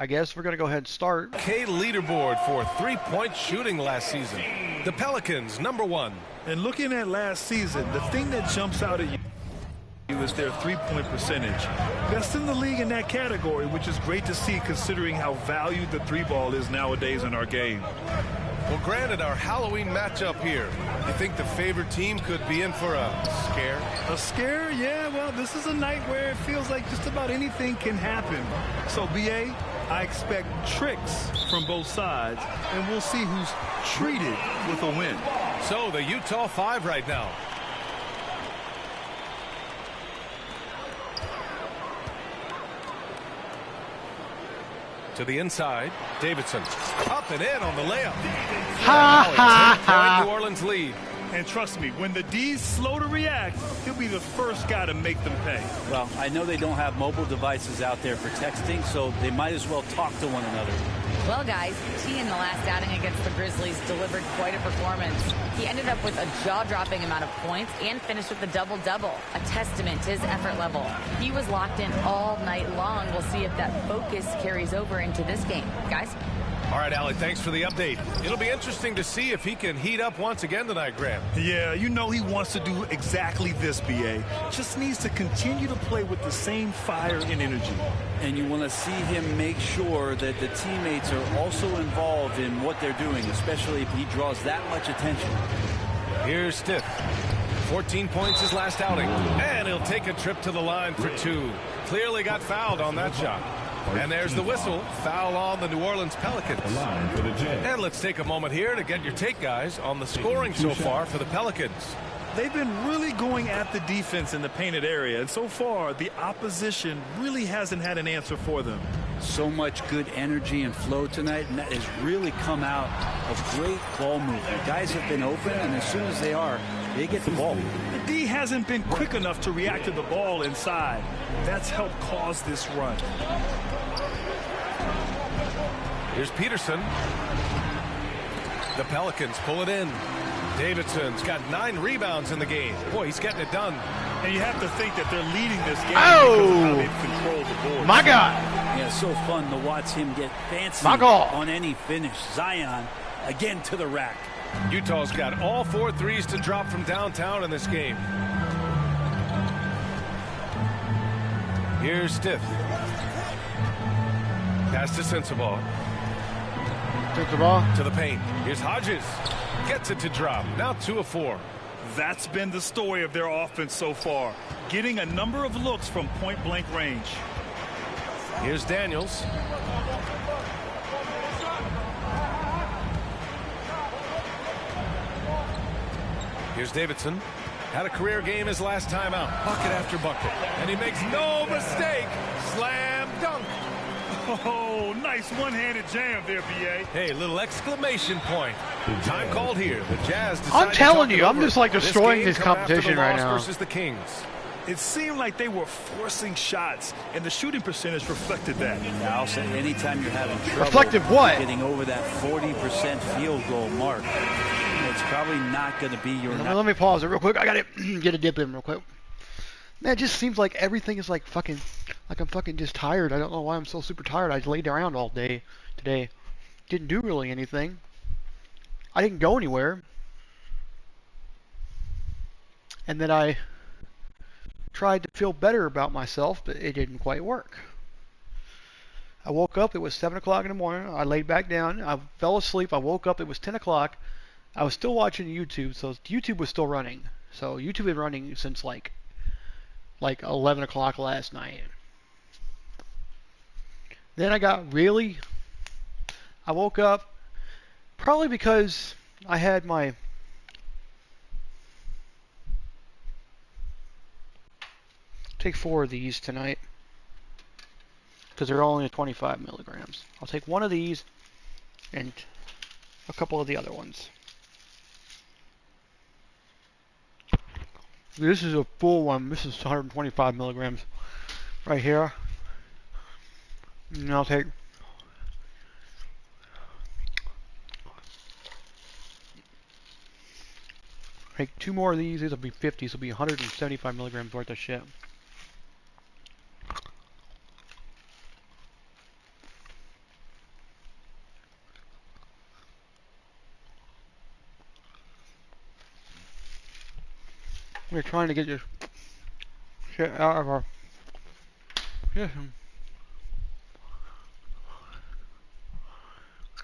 I guess we're going to go ahead and start. K leaderboard for three-point shooting last season. The Pelicans, #1. And looking at last season, the thing that jumps out at you is their three-point percentage. Best in the league in that category, which is great to see considering how valued the three ball is nowadays in our game. Well, granted, our Halloween matchup here. You think the favorite team could be in for a scare? A scare? Yeah, well, this is a night where it feels like just about anything can happen. So, BA, I expect tricks from both sides, and we'll see who's treated with a win. So, the Utah 5 right now. To the inside, Davidson up and in on the layup. Ha ha ha! New Orleans lead. And trust me, when the D's slow to react, he'll be the first guy to make them pay. Well, I know they don't have mobile devices out there for texting, so they might as well talk to one another. Well, guys, T in the last outing against the Grizzlies delivered quite a performance. He ended up with a jaw-dropping amount of points and finished with a double-double, a testament to his effort level. He was locked in all night long. We'll see if that focus carries over into this game. Guys? All right, Allie, thanks for the update. It'll be interesting to see if he can heat up once again tonight, Graham. Yeah, you know he wants to do exactly this, BA. Just needs to continue to play with the same fire and energy. And you want to see him make sure that the teammates are also involved in what they're doing, especially if he draws that much attention. Here's Stiff. 14 points his last outing. And he'll take a trip to the line for 2. Clearly got fouled on that shot. And there's the whistle. Foul on the New Orleans Pelicans. And let's take a moment here to get your take, guys, on the scoring so far for the Pelicans. They've been really going at the defense in the painted area, and so far the opposition really hasn't had an answer for them. So much good energy and flow tonight, and that has really come out of great ball movement. Guys have been open, and as soon as they are, they get the ball. The D hasn't been quick enough to react to the ball inside. That's helped cause this run. Here's Peterson. The Pelicans pull it in. Davidson's got 9 rebounds in the game. Boy, he's getting it done. And you have to think that they're leading this game Oh! because of how they've controlled the board. My God! Yeah, it's so fun to watch him get fancy My God. on any finish. Zion, again to the rack. Utah's got all 4 threes to drop from downtown in this game. Here's Stiff. Pass to Sensabaugh. Take the ball. To the paint. Here's Hodges. Gets it to drop. Now 2 of 4. That's been the story of their offense so far. Getting a number of looks from point-blank range. Here's Daniels. Here's Davidson. Had a career game his last time out. Bucket after bucket. And he makes no mistake. Slam dunk. Oh, nice one-handed jam there, BA. Hey, little exclamation point. Time called here. The Jazz decide I'm telling to you, talk I'm it just like over. destroying This this game coming after competition the right loss now. versus the Kings. It seemed like they were forcing shots, and the shooting percentage reflected that. Yeah, I'll say anytime you're having trouble Reflective what? getting over that 40% field goal mark, it's probably not going to be your night. Let me pause it real quick. I gotta get a dip in real quick. Man, it just seems like everything is like I'm fucking just tired. I don't know why I'm so super tired. I just laid around all day today. Didn't do really anything. I didn't go anywhere. And then I tried to feel better about myself, but it didn't quite work. I woke up, it was 7 o'clock in the morning. I laid back down. I fell asleep. I woke up, it was 10 o'clock. I was still watching YouTube, so YouTube was still running. So YouTube had been running since like 11 o'clock last night. Then I woke up probably because I had my take 4 of these tonight because they're only 25 milligrams. I'll take 1 of these and a couple of the other ones. This is a full one. This is 125 milligrams right here. And I'll take take 2 more of these. These will be 50. This will be 175 milligrams worth of shit. We're trying to get this shit out of our system.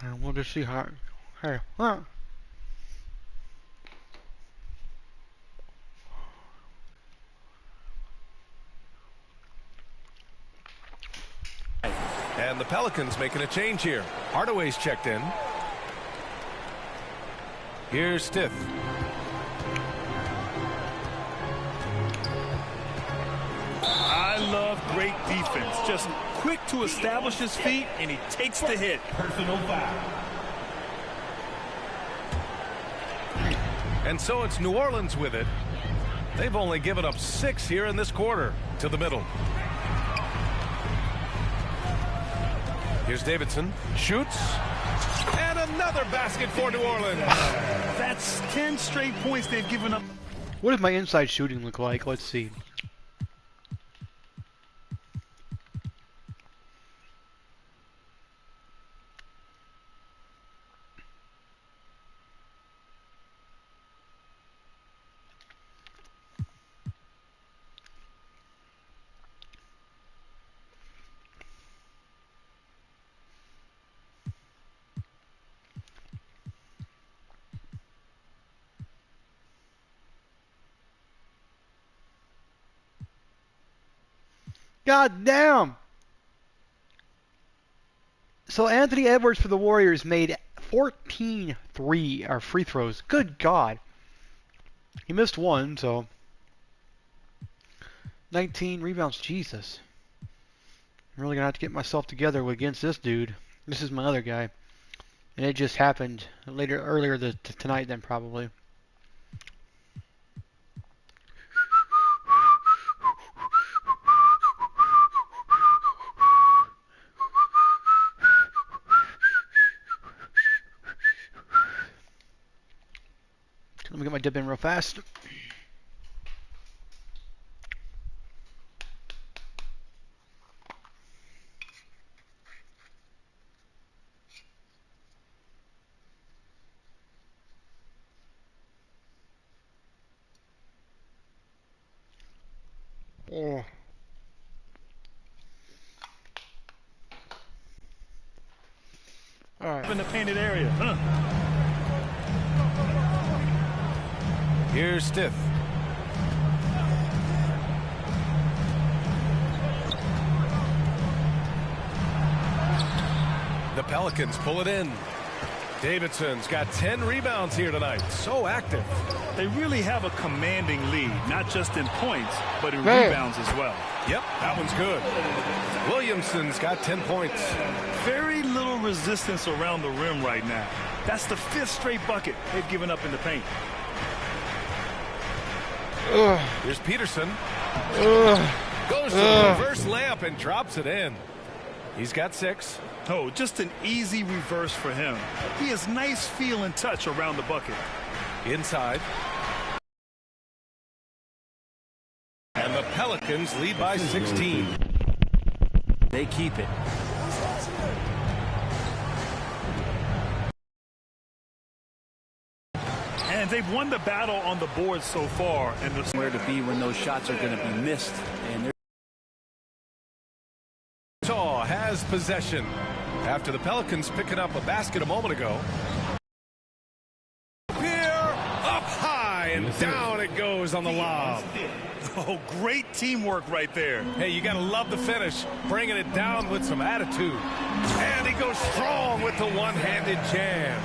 And we'll just see how. Hey, huh? And the Pelicans making a change here. Hardaway's checked in. Here's Stith. I love great defense. Just quick to establish his feet, and he takes the hit. Personal foul. And so it's New Orleans with it. They've only given up 6 here in this quarter. To the middle. Here's Davidson. Shoots. And another basket for New Orleans. That's 10 straight points they've given up. What does my inside shooting look like? Let's see. God damn! So Anthony Edwards for the Warriors made 14 free throws. Good God. He missed one, so 19 rebounds. Jesus. I'm really gonna have to get myself together against this dude. This is my other guy. And it just happened earlier tonight then probably. Let me get my dip in real fast. Oh. All right. In the painted area. Huh. Here's Stith. The Pelicans pull it in. Davidson's got 10 rebounds here tonight. So active. They really have a commanding lead, not just in points, but in rebounds as well. Yep, that one's good. Williamson's got 10 points. Very little resistance around the rim right now. That's the 5th straight bucket they've given up in the paint. Here's Peterson. Goes to the reverse layup and drops it in. He's got 6. Oh, just an easy reverse for him. He has nice feel and touch around the bucket. Inside. And the Pelicans lead by 16. They keep it. And they've won the battle on the board so far. And Where to be when those shots are going to be missed. And Utah has possession after the Pelicans picking up a basket a moment ago. Here, up high, and down it goes on the lob. oh, great teamwork right there. Hey, you got to love the finish, bringing it down with some attitude. And he goes strong with the one-handed jam.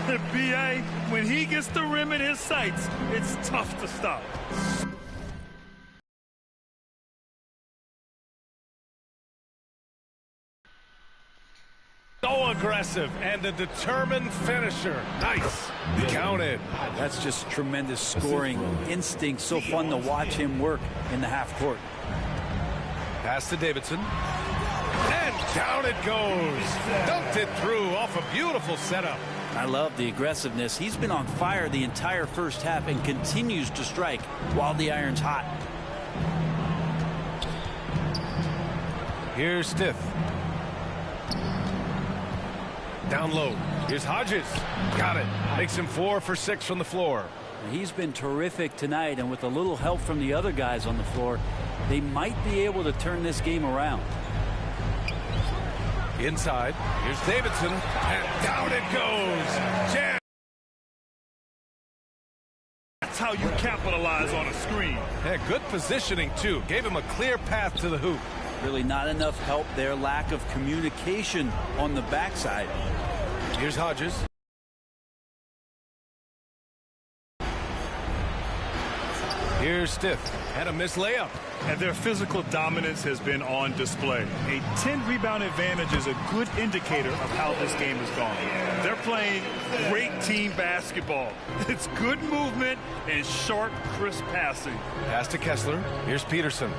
The B.A., when he gets the rim in his sights, it's tough to stop. So aggressive and a determined finisher. Nice. Counted. that's just tremendous scoring instinct. So fun to watch him work in the half court. Pass to Davidson. And down it goes. Dunked it through off a beautiful setup. I love the aggressiveness. He's been on fire the entire first half and continues to strike while the iron's hot. Here's Stith. Down low. Here's Hodges. Got it. Makes him 4 for 6 from the floor. He's been terrific tonight, and with a little help from the other guys on the floor, they might be able to turn this game around. Inside, here's Davidson, and down it goes. Jam. That's how you capitalize on a screen. Yeah, good positioning, too. Gave him a clear path to the hoop. Really not enough help there. Lack of communication on the backside. Here's Hodges. Here's Stiff, and a missed layup. And their physical dominance has been on display. A 10-rebound advantage is a good indicator of how this game has gone. They're playing great team basketball. It's good movement and sharp, crisp passing. Pass to Kessler. Here's Peterson.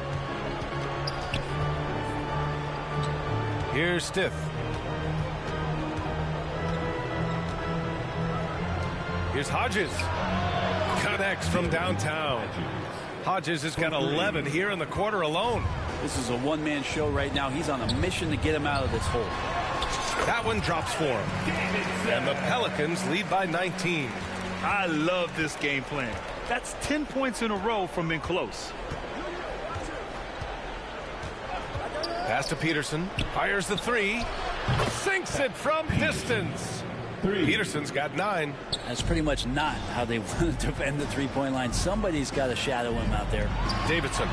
Here's Stiff. Here's Hodges. Connects from downtown. Hodges has got 11 here in the quarter alone. This is a one-man show right now. He's on a mission to get him out of this hole. That one drops for him. And the Pelicans lead by 19. I love this game plan. That's 10 points in a row from in close. Pass to Peterson. Fires the three. Sinks it from distance. Peterson's got 9. That's pretty much not how they want to defend the three-point line. Somebody's got to shadow him out there. Davidson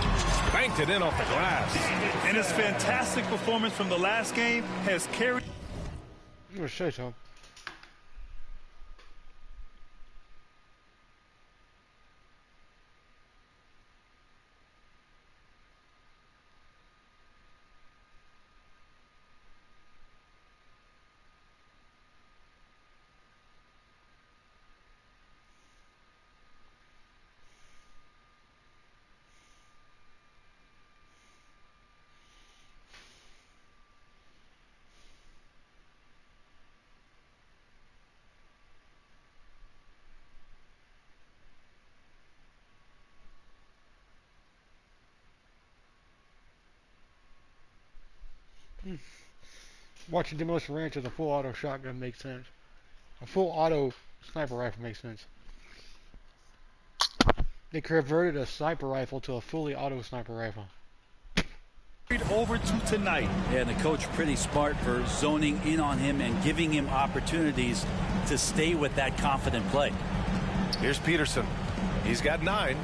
banked it in off the glass. And his fantastic performance from the last game has carried. I'm going to show you something. Watching Demolition Ranch with a full auto shotgun makes sense. A full auto sniper rifle makes sense. They converted a sniper rifle to a fully auto sniper rifle. Over to tonight. Yeah, and the coach pretty smart for zoning in on him and giving him opportunities to stay with that confident play. Here's Peterson. He's got 9.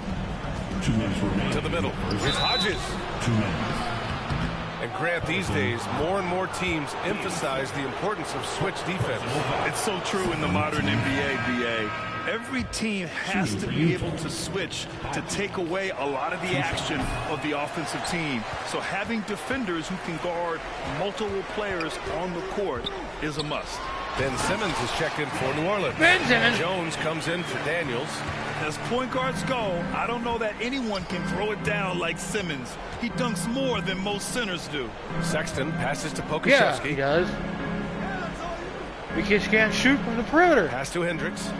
2 minutes remaining. To the middle. Here's Hodges. 2 minutes. And Grant, these days, more and more teams emphasize the importance of switch defense. It's so true in the modern NBA, BA. Every team has to be able to switch to take away a lot of the action of the offensive team. So having defenders who can guard multiple players on the court is a must. Ben Simmons is checked in for New Orleans. Ben Simmons. Jones comes in for Daniels. As point guards go, I don't know that anyone can throw it down like Simmons. He dunks more than most centers do. Sexton passes to Pokashevsky. Yeah, he does. We kids can't shoot from the perimeter. Pass to Hendricks.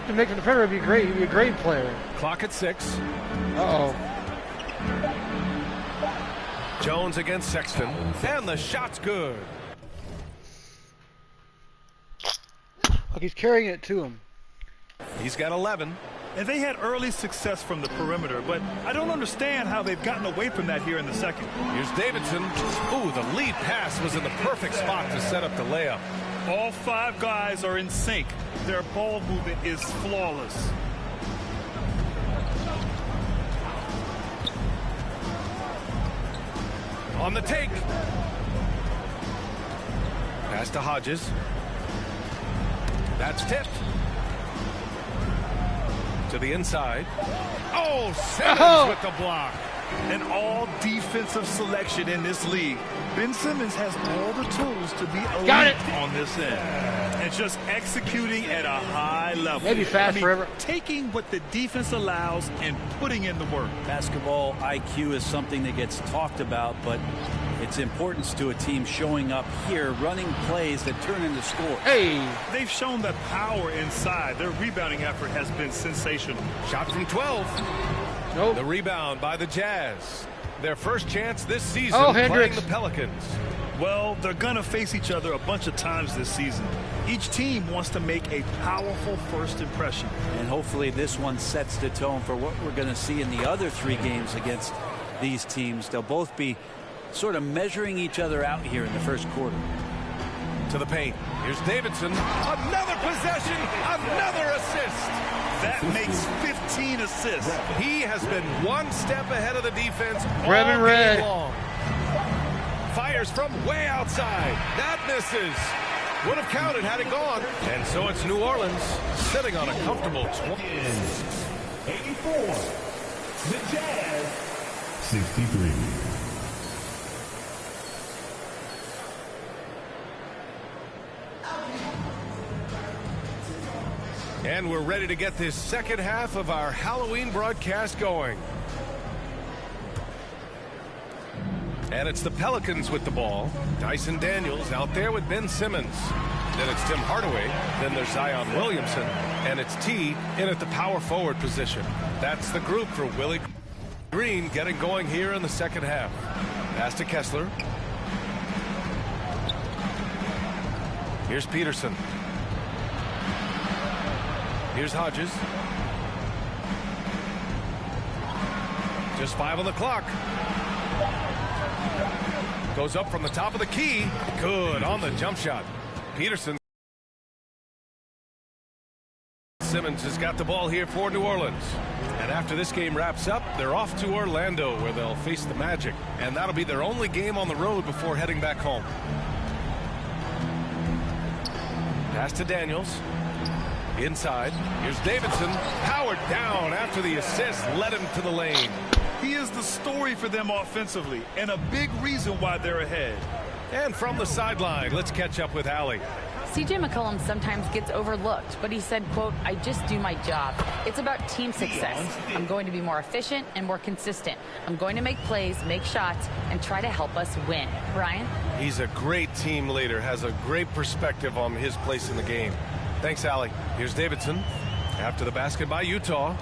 To make from the perimeter would be great. He'd be a great player. Clock at 6. Uh-oh. Jones against Sexton. And the shot's good. Look, he's carrying it to him. He's got 11. And they had early success from the perimeter, but I don't understand how they've gotten away from that here in the second. Here's Davidson. Ooh, the lead pass was in the perfect spot to set up the layup. All 5 guys are in sync. Their ball movement is flawless. On the take. Pass to Hodges. That's tipped. To the inside. Oh, Simmons with the block. An all-defensive selection in this league. Ben Simmons has all the tools to be elite on this end. And just executing at a high level. Maybe fast forever. Taking what the defense allows and putting in the work. Basketball IQ is something that gets talked about, but its importance to a team showing up here, running plays that turn into scores. Hey! They've shown that power inside. Their rebounding effort has been sensational. Shot from 12. Nope. The rebound by the Jazz. Their first chance this season Oh, playing Hendricks. the Pelicans. Well, they're going to face each other a bunch of times this season. Each team wants to make a powerful first impression. And hopefully this one sets the tone for what we're going to see in the other 3 games against these teams. They'll both be sort of measuring each other out here in the first quarter. To the paint. Here's Davidson. Another possession. Another assist. That makes 15 assists. He has been one step ahead of the defense Red and all red. game long. Fires from way outside. That misses. Would have counted had it gone. And so it's New Orleans sitting on a comfortable 84. The Jazz. 63. And we're ready to get this second half of our Halloween broadcast going. And it's the Pelicans with the ball. Dyson Daniels out there with Ben Simmons. Then it's Tim Hardaway. Then there's Zion Williamson. And it's T in at the power forward position. That's the group for Willie Green getting going here in the second half. Pass to Kessler. Here's Peterson. Here's Hodges. Just 5 on the clock. Goes up from the top of the key. Good on the jump shot. Peterson. Simmons has got the ball here for New Orleans. And after this game wraps up, they're off to Orlando where they'll face the Magic. And that'll be their only game on the road before heading back home. Pass to Daniels. Inside. Here's Davidson. Powered down after the assist led him to the lane. He is the story for them offensively and a big reason why they're ahead. And from the sideline, let's catch up with Allie. CJ McCollum sometimes gets overlooked, but he said, quote, "I just do my job. It's about team success. I'm going to be more efficient and more consistent. I'm going to make plays, make shots, and try to help us win." Brian? He's a great team leader, has a great perspective on his place in the game. Thanks, Allie. Here's Davidson. After the basket by Utah.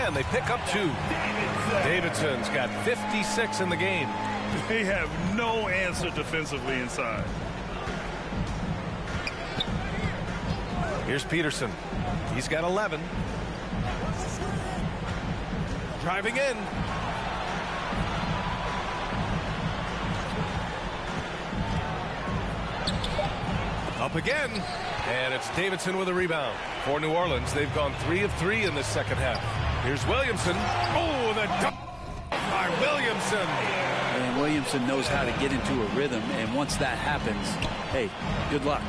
And they pick up 2. Davidson's got 56 in the game. They have no answer defensively inside. Here's Peterson. He's got 11. Driving in. Up again. And it's Davidson with a rebound. For New Orleans, they've gone 3 of 3 in this second half. Here's Williamson. Oh, the dunk by Williamson. And Williamson knows how to get into a rhythm, and once that happens, hey, good luck.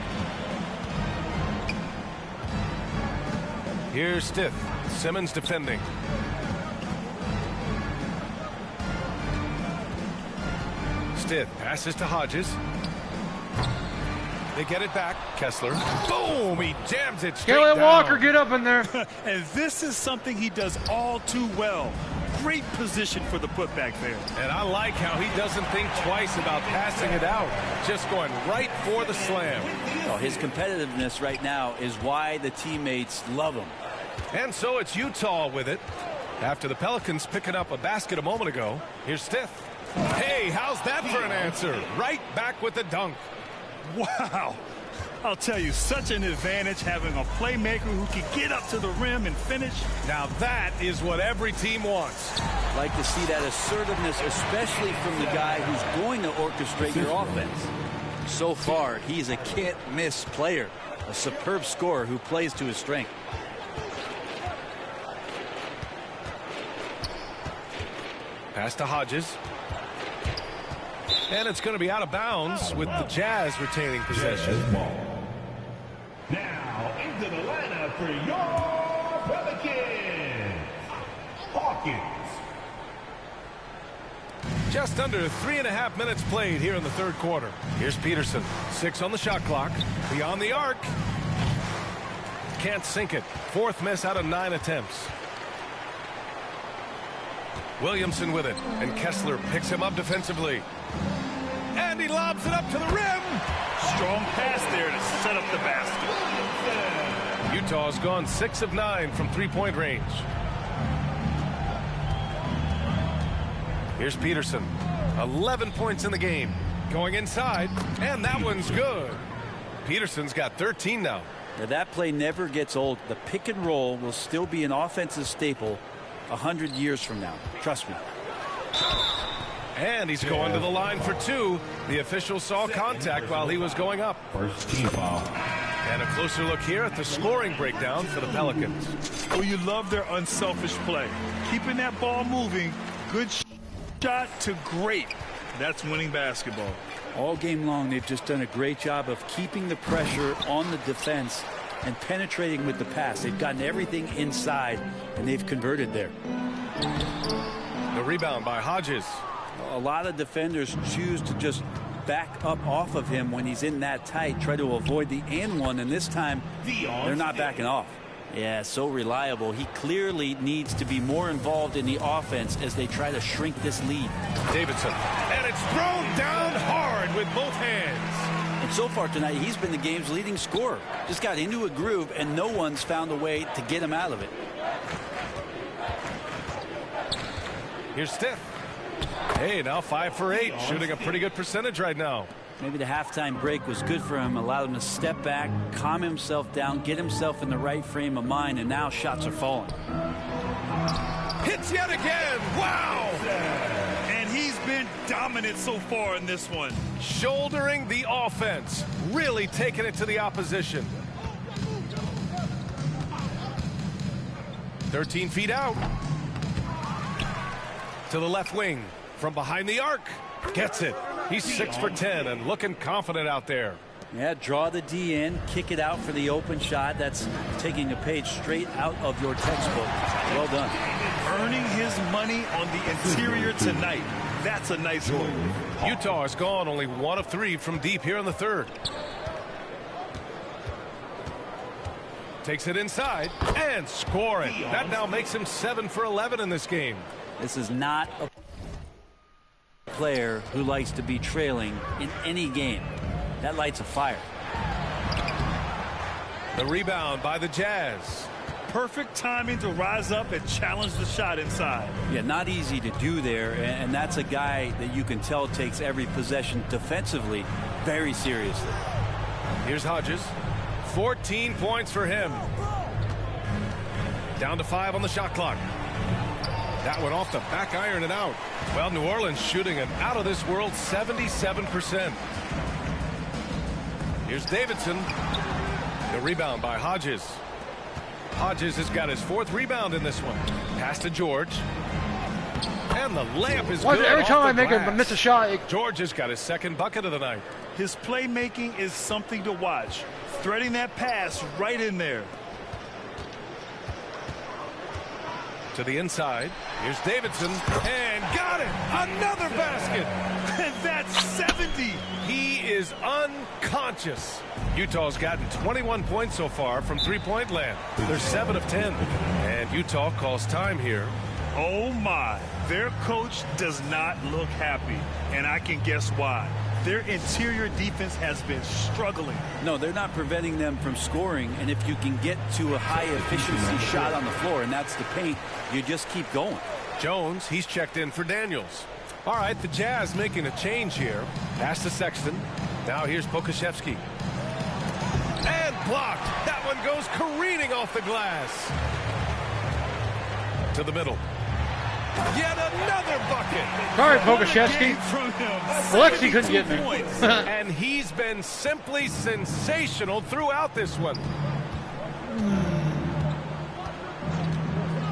Here's Stith. Simmons defending. Stith passes to Hodges. They get it back. Kessler. Boom! He jams it straight Kelly down. Walker, get up in there. And this is something he does all too well. Great position for the putback there. And I like how he doesn't think twice about passing it out. Just going right for the slam. Oh, his competitiveness right now is why the teammates love him. And so it's Utah with it. After the Pelicans picking up a basket a moment ago, here's Stith. Hey, how's that for an answer? Right back with the dunk. Wow. I'll tell you, such an advantage having a playmaker who can get up to the rim and finish. Now that is what every team wants. Like to see that assertiveness, especially from the guy who's going to orchestrate your offense. So far, he's a can't-miss player, a superb scorer who plays to his strength. Pass to Hodges. And it's going to be out of bounds with the Jazz retaining possession. Now into the lineup for your Pelicans, Hawkins. Just under 3.5 minutes played here in the third quarter. Here's Peterson. 6 on the shot clock. Beyond the arc. Can't sink it. 4th miss out of 9 attempts. Williamson with it. And Kessler picks him up defensively. And he lobs it up to the rim. Strong pass there to set up the basket. Utah's gone 6 of 9 from 3-point range. Here's Peterson. 11 points in the game. Going inside, and that one's good. Peterson's got 13 now. Now that play never gets old. The pick and roll will still be an offensive staple 100 years from now. Trust me. And he's going to the line for two. The official saw contact while he was going up. First team foul. And a closer look here at the scoring breakdown for the Pelicans. Well, you love their unselfish play. Keeping that ball moving. Good shot to great. That's winning basketball. All game long, they've just done a great job of keeping the pressure on the defense and penetrating with the pass. They've gotten everything inside, and they've converted there. The rebound by Hodges. A lot of defenders choose to just back up off of him when he's in that tight, try to avoid the and one, and this time they're not backing off. Yeah, so reliable. He clearly needs to be more involved in the offense as they try to shrink this lead. Davidson, and it's thrown down hard with both hands. And so far tonight, he's been the game's leading scorer. Just got into a groove, and no one's found a way to get him out of it. Here's Steph. Hey, now 5 for 8, shooting a pretty good percentage right now. Maybe the halftime break was good for him, allowed him to step back, calm himself down, get himself in the right frame of mind, and now shots are falling. Hits yet again. Wow! And he's been dominant so far in this one. Shouldering the offense, really taking it to the opposition. 13 feet out. To the left wing, from behind the arc. Gets it. He's 6 for 10 and looking confident out there. Yeah, draw the D in, kick it out for the open shot. That's taking a page straight out of your textbook. Well done. Earning his money on the interior tonight. That's a nice move. Utah has gone only 1 of 3 from deep here in the third. Takes it inside and scoring. That now makes him 7 for 11 in this game. This is not a player who likes to be trailing in any game. That lights a fire. The rebound by the Jazz. Perfect timing to rise up and challenge the shot inside. Yeah, not easy to do there, and that's a guy that you can tell takes every possession defensively very seriously. Here's Hodges. 14 points for him. Down to 5 on the shot clock. That one off the back iron and out. Well, New Orleans shooting an out-of-this-world 77%. Here's Davidson. The rebound by Hodges. Hodges has got his 4th rebound in this one. Pass to George. And the layup is good. Every time I make him miss a shot, George has got his 2nd bucket of the night. His playmaking is something to watch. Threading that pass right in there. To the inside. Here's Davidson. And got it. Another basket. And that's 70. He is unconscious. Utah's gotten 21 points so far from three-point land. They're 7 of 10. And Utah calls time here. Oh, my. Their coach does not look happy. And I can guess why. Their interior defense has been struggling. No, they're not preventing them from scoring, and if you can get to a high-efficiency shot on the floor, and that's the paint, you just keep going. Jones, he's checked in for Daniels. All right, the Jazz making a change here. Pass to Sexton. Now here's Pokusevski. And blocked. That one goes careening off the glass. To the middle. Yet another bucket. Sorry, Pokusevski. Alexi couldn't get me. And he's been simply sensational throughout this one.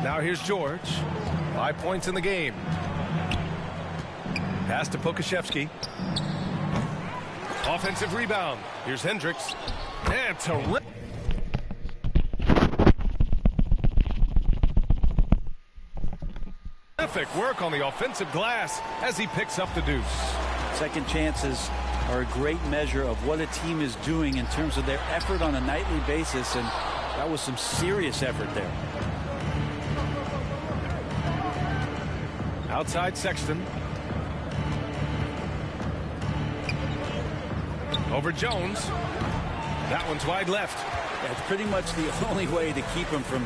Now here's George. 5 points in the game. Pass to Pokusevski. Offensive rebound. Here's Hendricks. And terrific. Terrific work on the offensive glass as he picks up the deuce. Second chances are a great measure of what a team is doing in terms of their effort on a nightly basis, and that was some serious effort there. Outside Sexton. Over Jones. That one's wide left. That's pretty much the only way to keep him from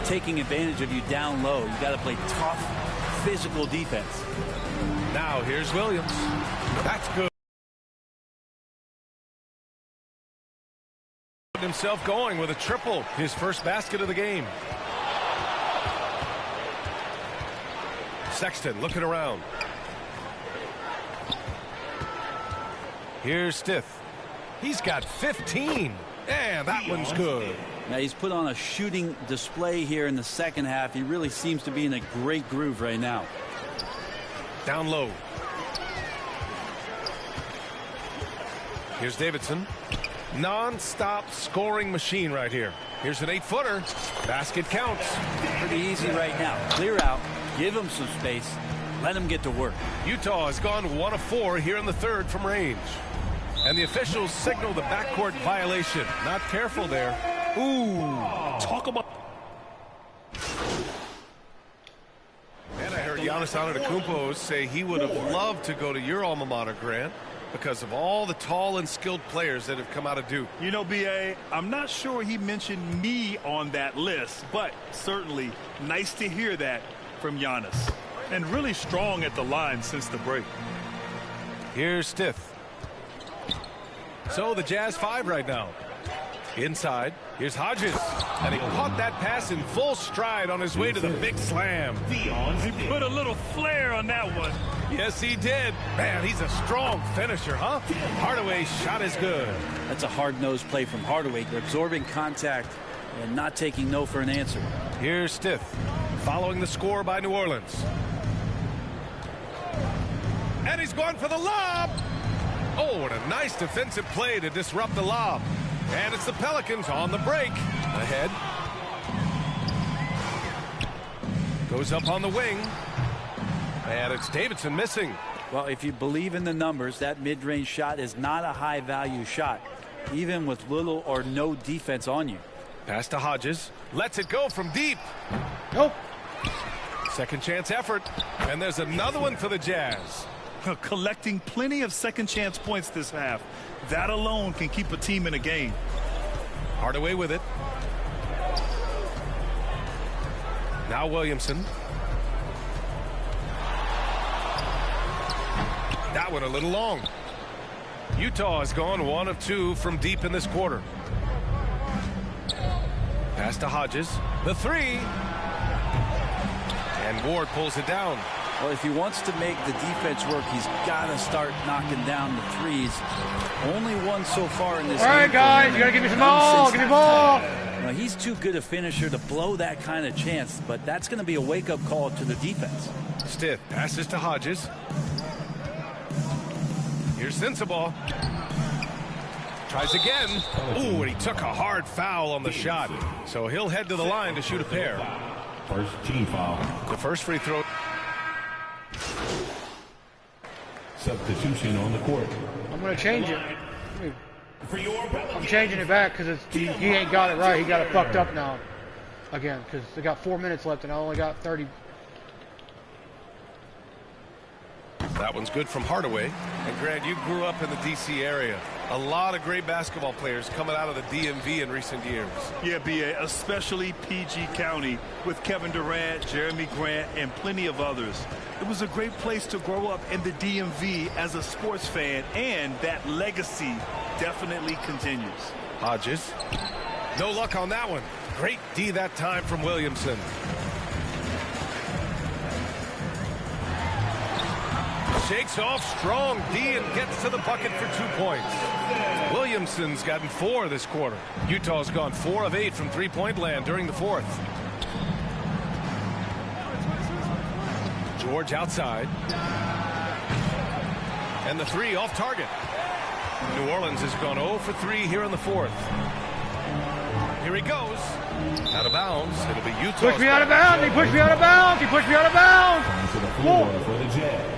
taking advantage of you down low. You got to play tough, physical defense. Now here's Williams. That's good. Himself going with a triple, his first basket of the game. Sexton looking around. Here's Stith. He's got 15. And that one's good. Now he's put on a shooting display here in the second half. He really seems to be in a great groove right now. Down low. Here's Davidson. Non-stop scoring machine right here. Here's an 8-footer. Basket counts. Pretty easy right now. Clear out. Give him some space. Let him get to work. Utah has gone 1 of 4 here in the third from range. And the officials signal the backcourt violation. Not careful there. Ooh. Talk about. And I heard Giannis Antetokounmpo say he would have loved to go to your alma mater, Grant, because of all the tall and skilled players that have come out of Duke. You know, B.A., I'm not sure he mentioned me on that list, but certainly nice to hear that from Giannis. And really strong at the line since the break. Here's Stith. So the Jazz 5 right now. Inside, here's Hodges. And he caught that pass in full stride on his way to the big slam. He put a little flair on that one. Yes, he did. Man, he's a strong finisher, huh? Hardaway's shot is good. That's a hard-nosed play from Hardaway, absorbing contact and not taking no for an answer. Here's Stith, following the score by New Orleans. And he's going for the lob. Oh, what a nice defensive play to disrupt the lob. And it's the Pelicans on the break. Ahead. Goes up on the wing. And it's Davidson missing. Well, if you believe in the numbers, that mid-range shot is not a high-value shot, even with little or no defense on you. Pass to Hodges. Lets it go from deep. Nope. Second chance effort. And there's another one for the Jazz. Collecting plenty of second chance points this half. That alone can keep a team in a game. Hardaway with it. Now Williamson. That one a little long. Utah has gone 1 of 2 from deep in this quarter. Pass to Hodges. The 3. And Ward pulls it down. Well, if he wants to make the defense work, he's got to start knocking down the threes. Only one so far in this game. All right, guys, you got to give me some ball. Give me the ball. Well, he's too good a finisher to blow that kind of chance, but that's going to be a wake-up call to the defense. Stith passes to Hodges. Here's Sensabaugh. Tries again. Ooh, and he took a hard foul on the shot. So he'll head to the line to shoot a pair. First team foul. The first free throw. Substitution on the court. I'm going to change it. For your I'm changing it back because he ain't got it right. He got it fucked up now. Again, because they got 4 minutes left and I only got 30. That one's good from Hardaway. And Grant, you grew up in the D.C. area. A lot of great basketball players coming out of the DMV in recent years. Yeah, B.A., especially PG County with Kevin Durant, Jeremy Grant, and plenty of others. It was a great place to grow up in the DMV as a sports fan, and that legacy definitely continues. Hodges. No luck on that one. Great D that time from Williamson. Shakes off strong D and gets to the bucket for 2 points. Williamson's gotten 4 this quarter. Utah's gone 4 of 8 from three-point land during the fourth. George outside. And the 3 off target. New Orleans has gone 0 for 3 here in the fourth. Here he goes. Out of bounds. It'll be Utah. Push me out of bounds. He pushed me out of bounds. He pushed me out of bounds. To the floor for the Jazz.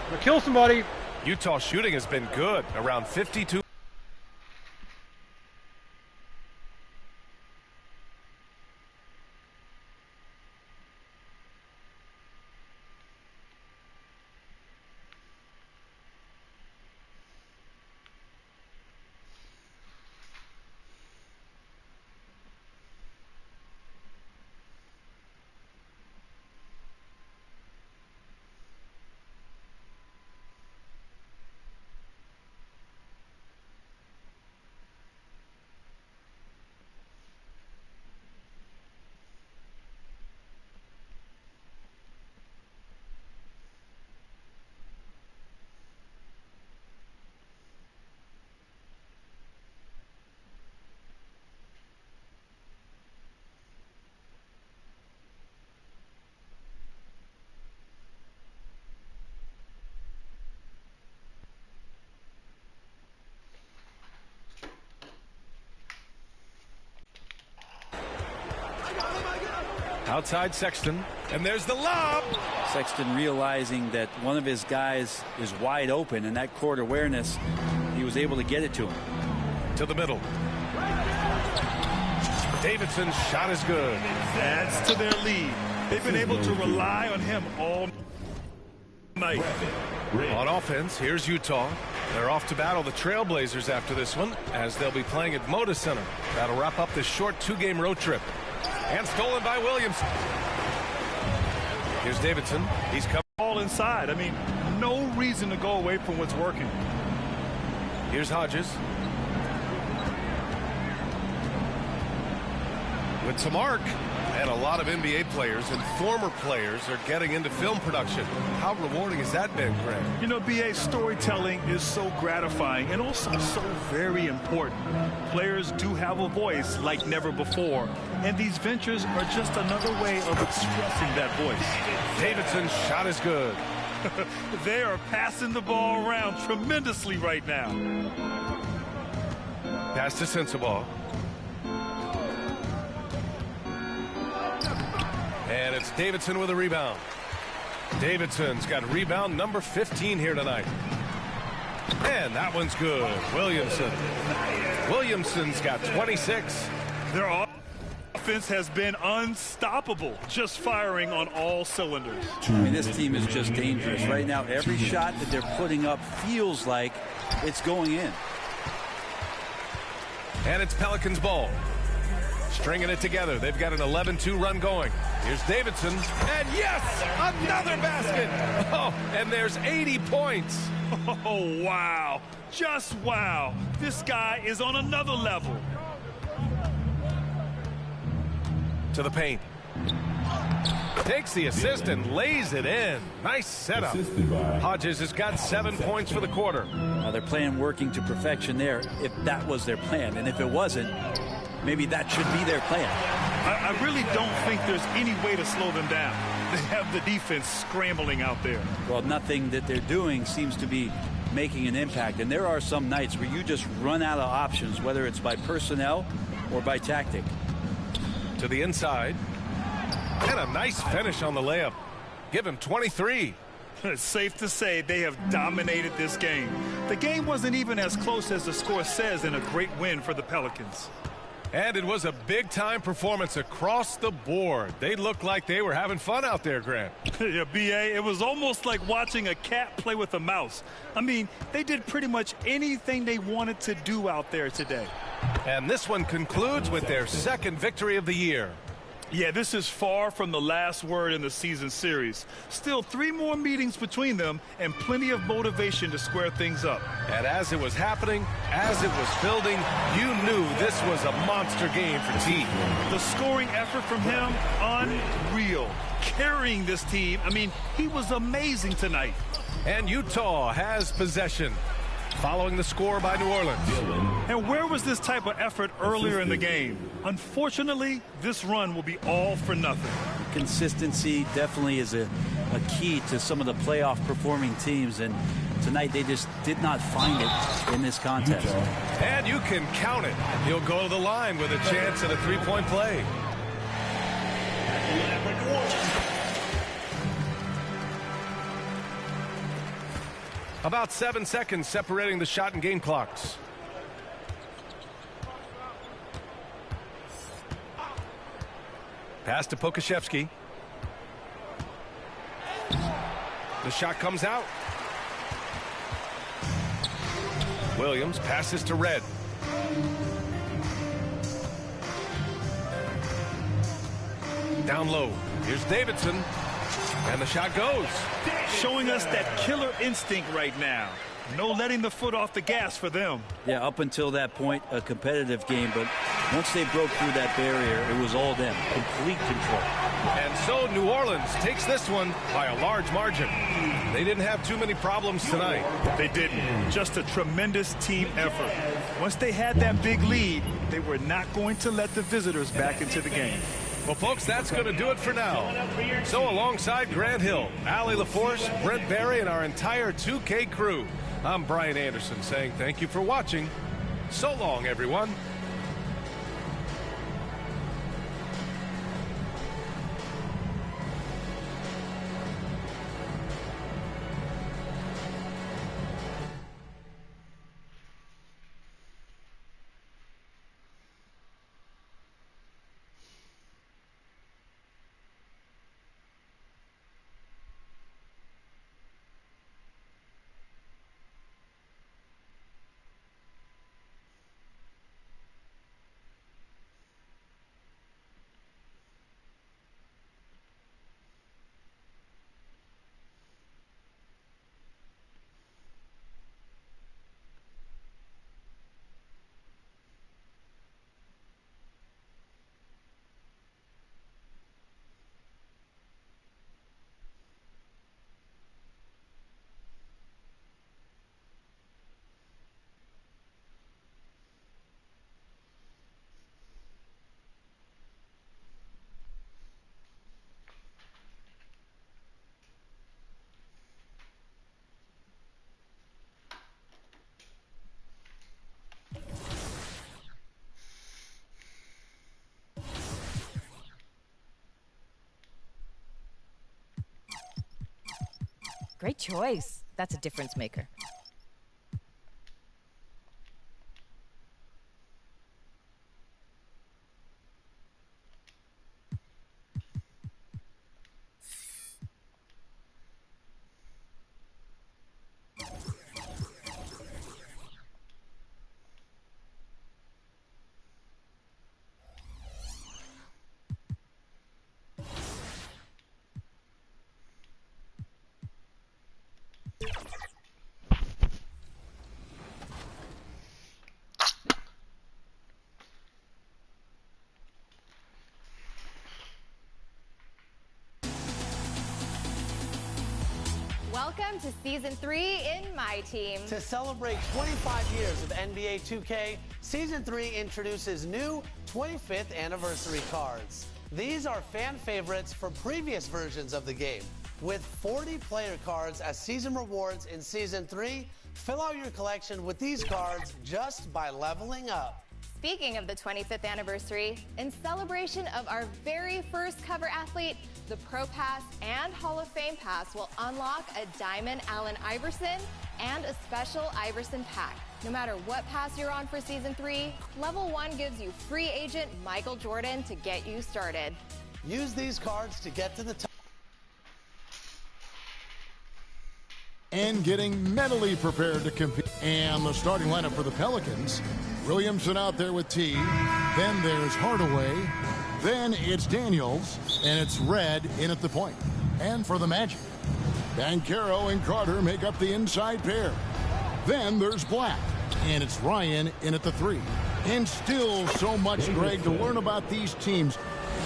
I'm going to kill somebody. Utah shooting has been good. Around 52. Outside Sexton, and there's the lob. Sexton realizing that one of his guys is wide open, and that court awareness, he was able to get it to him. To the middle. Davidson's shot is good. Adds to their lead. They've been able to rely on him all night. On offense, here's Utah. They're off to battle the Trailblazers after this one, as they'll be playing at Moda Center. That'll wrap up this short 2-game road trip. And stolen by Williams. Here's Davidson. He's coming. All inside. I mean, no reason to go away from what's working. Here's Hodges. With some arc. And a lot of NBA players and former players are getting into film production. How rewarding has that been, Greg? You know, BA, storytelling is so gratifying and also so very important. Players do have a voice like never before, and these ventures are just another way of expressing that voice. Davidson's shot is good. They are passing the ball around tremendously right now. Pass to Sensabaugh. And it's Davidson with a rebound. Davidson's got rebound number 15 here tonight. And that one's good. Williamson's got 26. Their offense has been unstoppable, just firing on all cylinders. I mean, this team is just dangerous. Right now, every shot that they're putting up feels like it's going in. And it's Pelicans ball. Stringing it together. They've got an 11-2 run going. Here's Davidson. And yes, another basket. Oh, and there's 80 points. Oh, wow. Just wow. This guy is on another level. To the paint. Takes the assist and lays it in. Nice setup. Hodges has got 7 points for the quarter. Now they're playing working to perfection there, if that was their plan. And if it wasn't, maybe that should be their plan. I really don't think there's any way to slow them down. They have the defense scrambling out there. Well, nothing that they're doing seems to be making an impact. And there are some nights where you just run out of options, whether it's by personnel or by tactic. To the inside. And a nice finish on the layup. Give him 23. It's safe to say they have dominated this game. The game wasn't even as close as the score says in a great win for the Pelicans. And it was a big-time performance across the board. They looked like they were having fun out there, Grant. Yeah, B.A., it was almost like watching a cat play with a mouse. I mean, they did pretty much anything they wanted to do out there today. And this one concludes with their second victory of the year. Yeah, this is far from the last word in the season series. Still 3 more meetings between them and plenty of motivation to square things up. And as it was happening, as it was building, you knew this was a monster game for T. The scoring effort from him, unreal. Carrying this team, I mean, he was amazing tonight. And Utah has possession, following the score by New Orleans. And where was this type of effort earlier in the game? Unfortunately, this run will be all for nothing. Consistency definitely is a key to some of the playoff performing teams, and tonight they just did not find it in this contest. And you can count it. He'll go to the line with a chance at a 3-point play. About 7 seconds separating the shot and game clocks. Pass to Pokashevsky. The shot comes out. Williams passes to Red. Down low. Here's Davidson. And the shot goes. Showing us that killer instinct right now. No letting the foot off the gas for them. Yeah, up until that point, a competitive game, but once they broke through that barrier, it was all them. Complete control. And so New Orleans takes this one by a large margin. They didn't have too many problems tonight. They didn't. Just a tremendous team effort. Once they had that big lead, they were not going to let the visitors back into the game. Well, folks, that's going to do it for now. So alongside Grant Hill, Allie LaForce, Brent Barry, and our entire 2K crew, I'm Brian Anderson saying thank you for watching. So long, everyone. Great choice. That's a difference maker. Welcome to Season 3 in my team. To celebrate 25 years of NBA 2K, Season 3 introduces new 25th anniversary cards. These are fan favorites from previous versions of the game. With 40 player cards as season rewards in Season 3, fill out your collection with these cards just by leveling up. Speaking of the 25th anniversary, in celebration of our very first cover athlete, the Pro Pass and Hall of Fame Pass will unlock a Diamond Allen Iverson and a special Iverson pack. No matter what pass you're on for Season 3, Level 1 gives you free agent Michael Jordan to get you started. Use these cards to get to the top. And getting mentally prepared to compete. And the starting lineup for the Pelicans. Williamson out there with T. Then there's Hardaway. Then it's Daniels. And it's Red in at the point. And for the Magic, Banchero and Carter make up the inside pair. Then there's Black. And it's Ryan in at the 3. And still so much, Greg, to learn about these teams.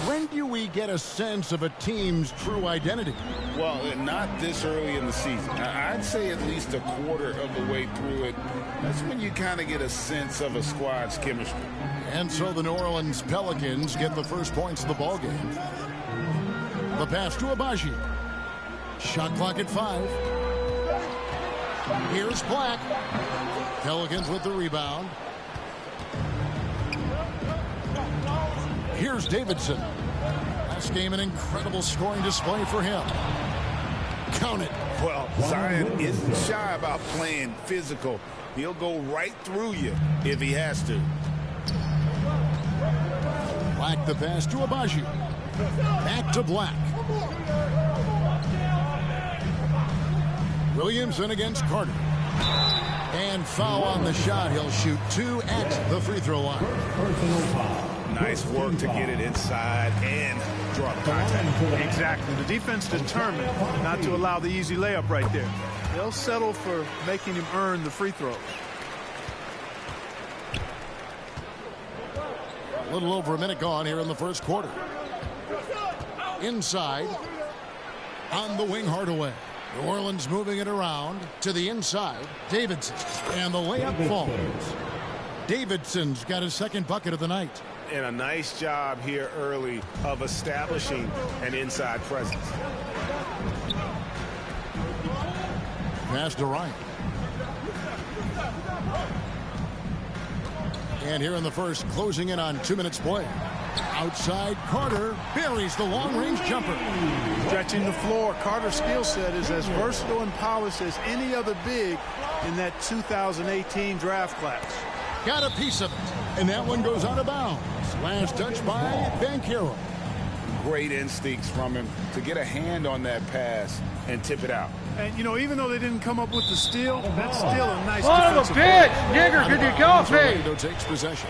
When do we get a sense of a team's true identity? Well, not this early in the season. I'd say at least a quarter of the way through it. That's when you kind of get a sense of a squad's chemistry. And so the New Orleans Pelicans get the first points of the ballgame. The pass to Abaji. Shot clock at 5. Here's Black. Pelicans with the rebound. Here's Davidson. Last game, an incredible scoring display for him. Count it. Well, Zion isn't shy about playing physical. He'll go right through you if he has to. Black the pass to Abaji. Back to Black. Williamson against Carter. And foul on the shot. He'll shoot 2 at the free throw line. Nice work to get it inside and draw the contact. Exactly. The defense determined not to allow the easy layup right there. They'll settle for making him earn the free throw. A little over a minute gone here in the first quarter. Inside. On the wing, Hardaway. New Orleans moving it around to the inside. Davidson. And the layup falls. Davidson's got his second bucket of the night. And a nice job here early of establishing an inside presence. Pass to Ryan. And here in the first, closing in on 2 minutes play. Outside, Carter buries the long-range jumper. Stretching the floor. Carter's skill set is as versatile and polished as any other big in that 2018 draft class. Got a piece of it. And that one goes out of bounds. Last touch by Banchero. Great instincts from him to get a hand on that pass and tip it out. And, you know, even though they didn't come up with the steal, that's still a nice Son of a bitch! Nigger, could you go, me? Orlando takes possession.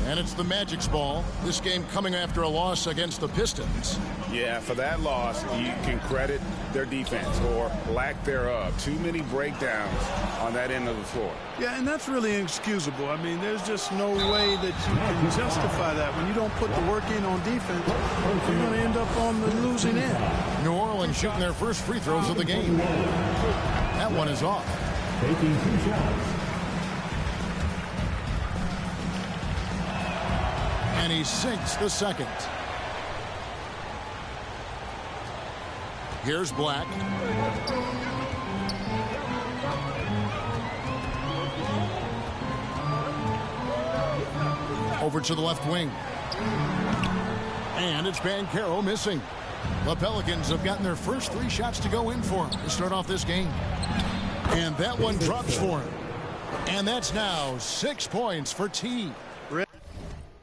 And it's the Magic's ball. This game coming after a loss against the Pistons. Yeah, for that loss, you can credit their defense or lack thereof. Too many breakdowns on that end of the floor. Yeah, and that's really inexcusable. I mean, there's just no way that you can justify that. When you don't put the work in on defense, you're going to end up on the losing end. New Orleans shooting their first free throws of the game. That one is off. Taking 2 shots. And he sinks the second. Here's Black. Over to the left wing. And it's Banchero missing. The Pelicans have gotten their first 3 shots to go in for him to start off this game. And that one drops for him. And that's now 6 points for T. Red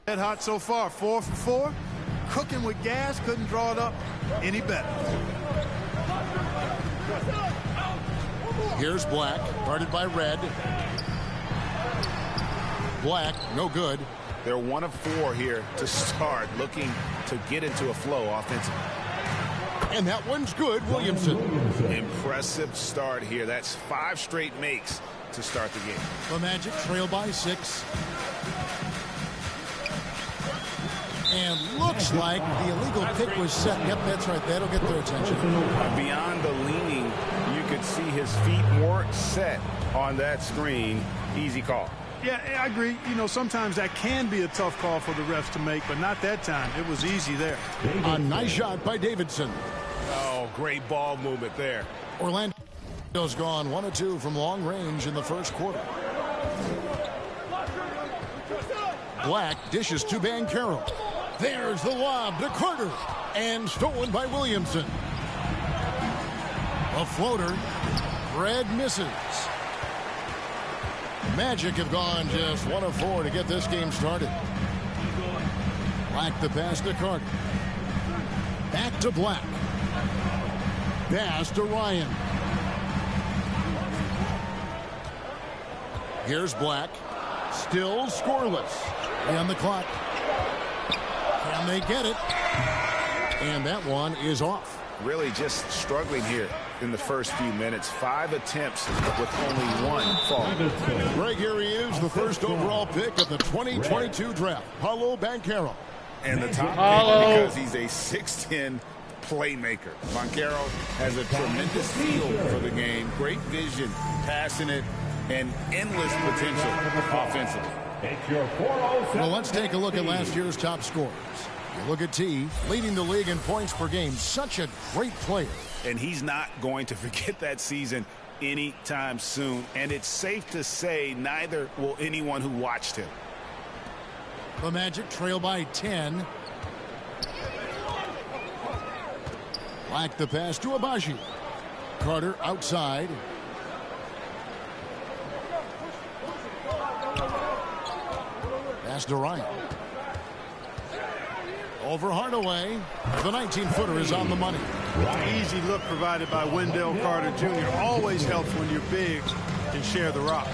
hot so far, 4 for 4. Cooking with gas, couldn't draw it up any better. Here's Black, guarded by Red. Black, no good. They're 1 of 4 here to start, looking to get into a flow offensively. And that one's good, Williamson. Impressive start here. That's 5 straight makes to start the game. The Magic trail by 6. And looks like the illegal pick was set. Yep, that's right. That'll get their attention. Beyond the leaning, you could see his feet more set on that screen. Easy call. Yeah, I agree. You know, sometimes that can be a tough call for the refs to make, but not that time. It was easy there. A nice shot by Davidson. Oh, great ball movement there. Orlando's gone 1 of 2 from long range in the first quarter. Black dishes to Banchero. There's the lob to Carter. And stolen by Williamson. A floater. Red misses. Magic have gone just 1 of 4 to get this game started. Black the pass to Carter. Back to Black. Pass to Ryan. Here's Black. Still scoreless. On the clock. Can they get it? And that one is off. Really just struggling here in the first few minutes. 5 attempts with only 1 fall. Greg, here he is, the first overall pick of the 2022 draft. Paulo Banchero. And the top pick because he's a 6'10" playmaker. Banchero has a tremendous feel for the game. Great vision, passing it, and endless potential offensively. Well, let's take a look at last year's top scorers. You look at T, leading the league in points per game. Such a great player. And he's not going to forget that season anytime soon. And it's safe to say neither will anyone who watched him. The Magic trail by 10. Black the pass to Abaji. Carter outside. Pass to Ryan. Over Hardaway. The 19-footer is on the money. Easy look provided by Wendell Carter Jr. Always helps when you're big and share the rock.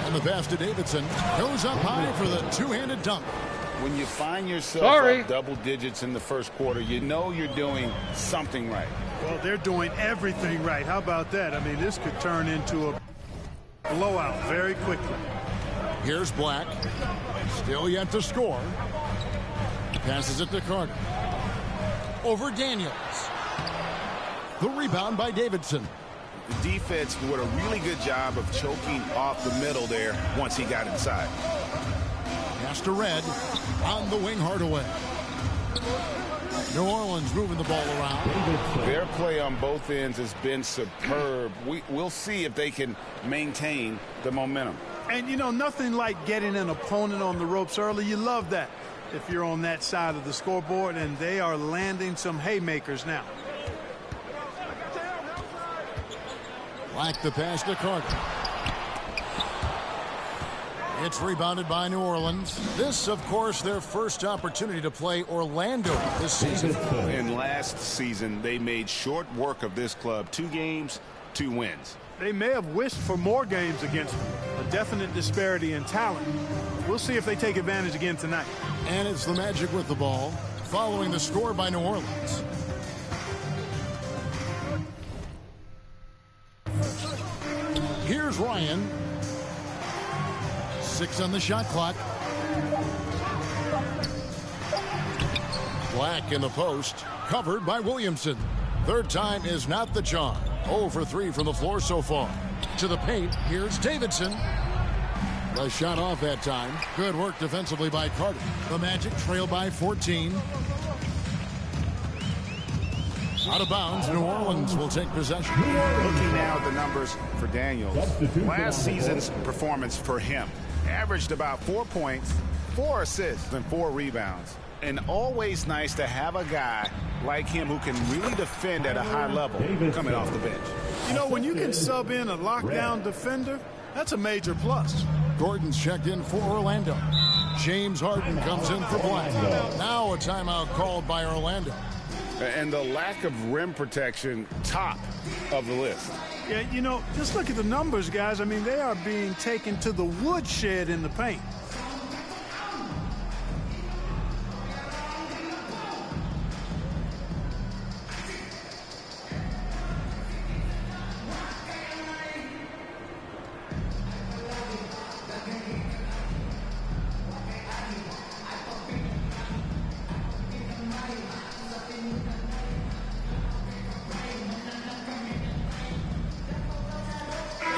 And the pass to Davidson goes up high for the two-handed dunk. When you find yourself up double digits in the first quarter, you know you're doing something right. Well, they're doing everything right. How about that? I mean, this could turn into a blowout very quickly. Here's Black. Still yet to score. Passes it to Carter. Over Daniels. The rebound by Davidson. The defense did a really good job of choking off the middle there once he got inside. Pass to Red. On the wing, Hardaway. New Orleans moving the ball around. Their play on both ends has been superb. We'll see if they can maintain the momentum. And, you know, nothing like getting an opponent on the ropes early. You love that if you're on that side of the scoreboard, and they are landing some haymakers now. Black the pass to Carter. It's rebounded by New Orleans. This, of course, their first opportunity to play Orlando this season. And last season, they made short work of this club. 2 games, 2 wins. They may have wished for more games against them. A definite disparity in talent. We'll see if they take advantage again tonight. And it's the Magic with the ball, following the score by New Orleans. Here's Ryan. 6 on the shot clock. Black in the post, covered by Williamson. Third time is not the charm. 0 for 3 from the floor so far. To the paint, here's Davidson. The shot off that time. Good work defensively by Carter. The Magic trail by 14. Out of bounds, New Orleans will take possession. Looking now at the numbers for Daniels. Last season's performance for him. Averaged about 4 points, 4 assists and 4 rebounds. And always nice to have a guy like him who can really defend at a high level coming off the bench. You know, when you can sub in a lockdown defender, that's a major plus. Gordon's checked in for Orlando. James Harden comes in for Black. Now a timeout called by Orlando. And the lack of rim protection, top of the list. Yeah, you know, just look at the numbers, guys. I mean, they are being taken to the woodshed in the paint.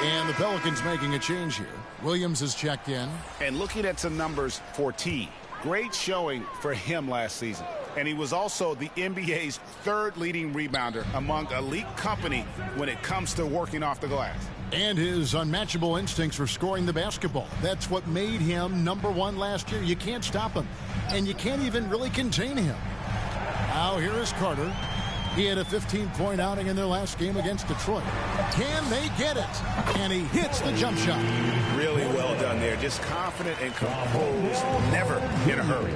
And the Pelicans making a change here. Williams has checked in. And looking at some numbers for T. Great showing for him last season. And he was also the NBA's 3rd leading rebounder among elite company when it comes to working off the glass. And his unmatchable instincts for scoring the basketball. That's what made him #1 last year. You can't stop him. And you can't even really contain him. Now here is Carter. He had a 15-point outing in their last game against Detroit. Can they get it? And he hits the jump shot. Really well done there. Just confident and composed. Never in a hurry.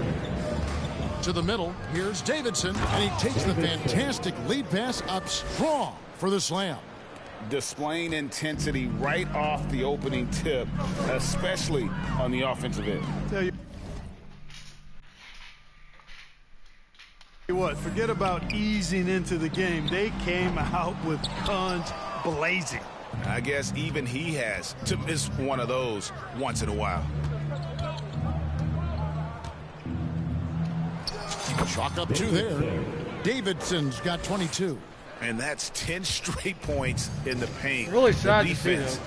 To the middle, here's Davidson. And he takes the fantastic lead pass up strong for the slam. Displaying intensity right off the opening tip, especially on the offensive end. Tell you what, forget about easing into the game. They came out with guns blazing. I guess even he has to miss one of those once in a while. Chalk up 2 there. Davidson's got 22. And that's 10 straight points in the paint. Really sad the to see, defense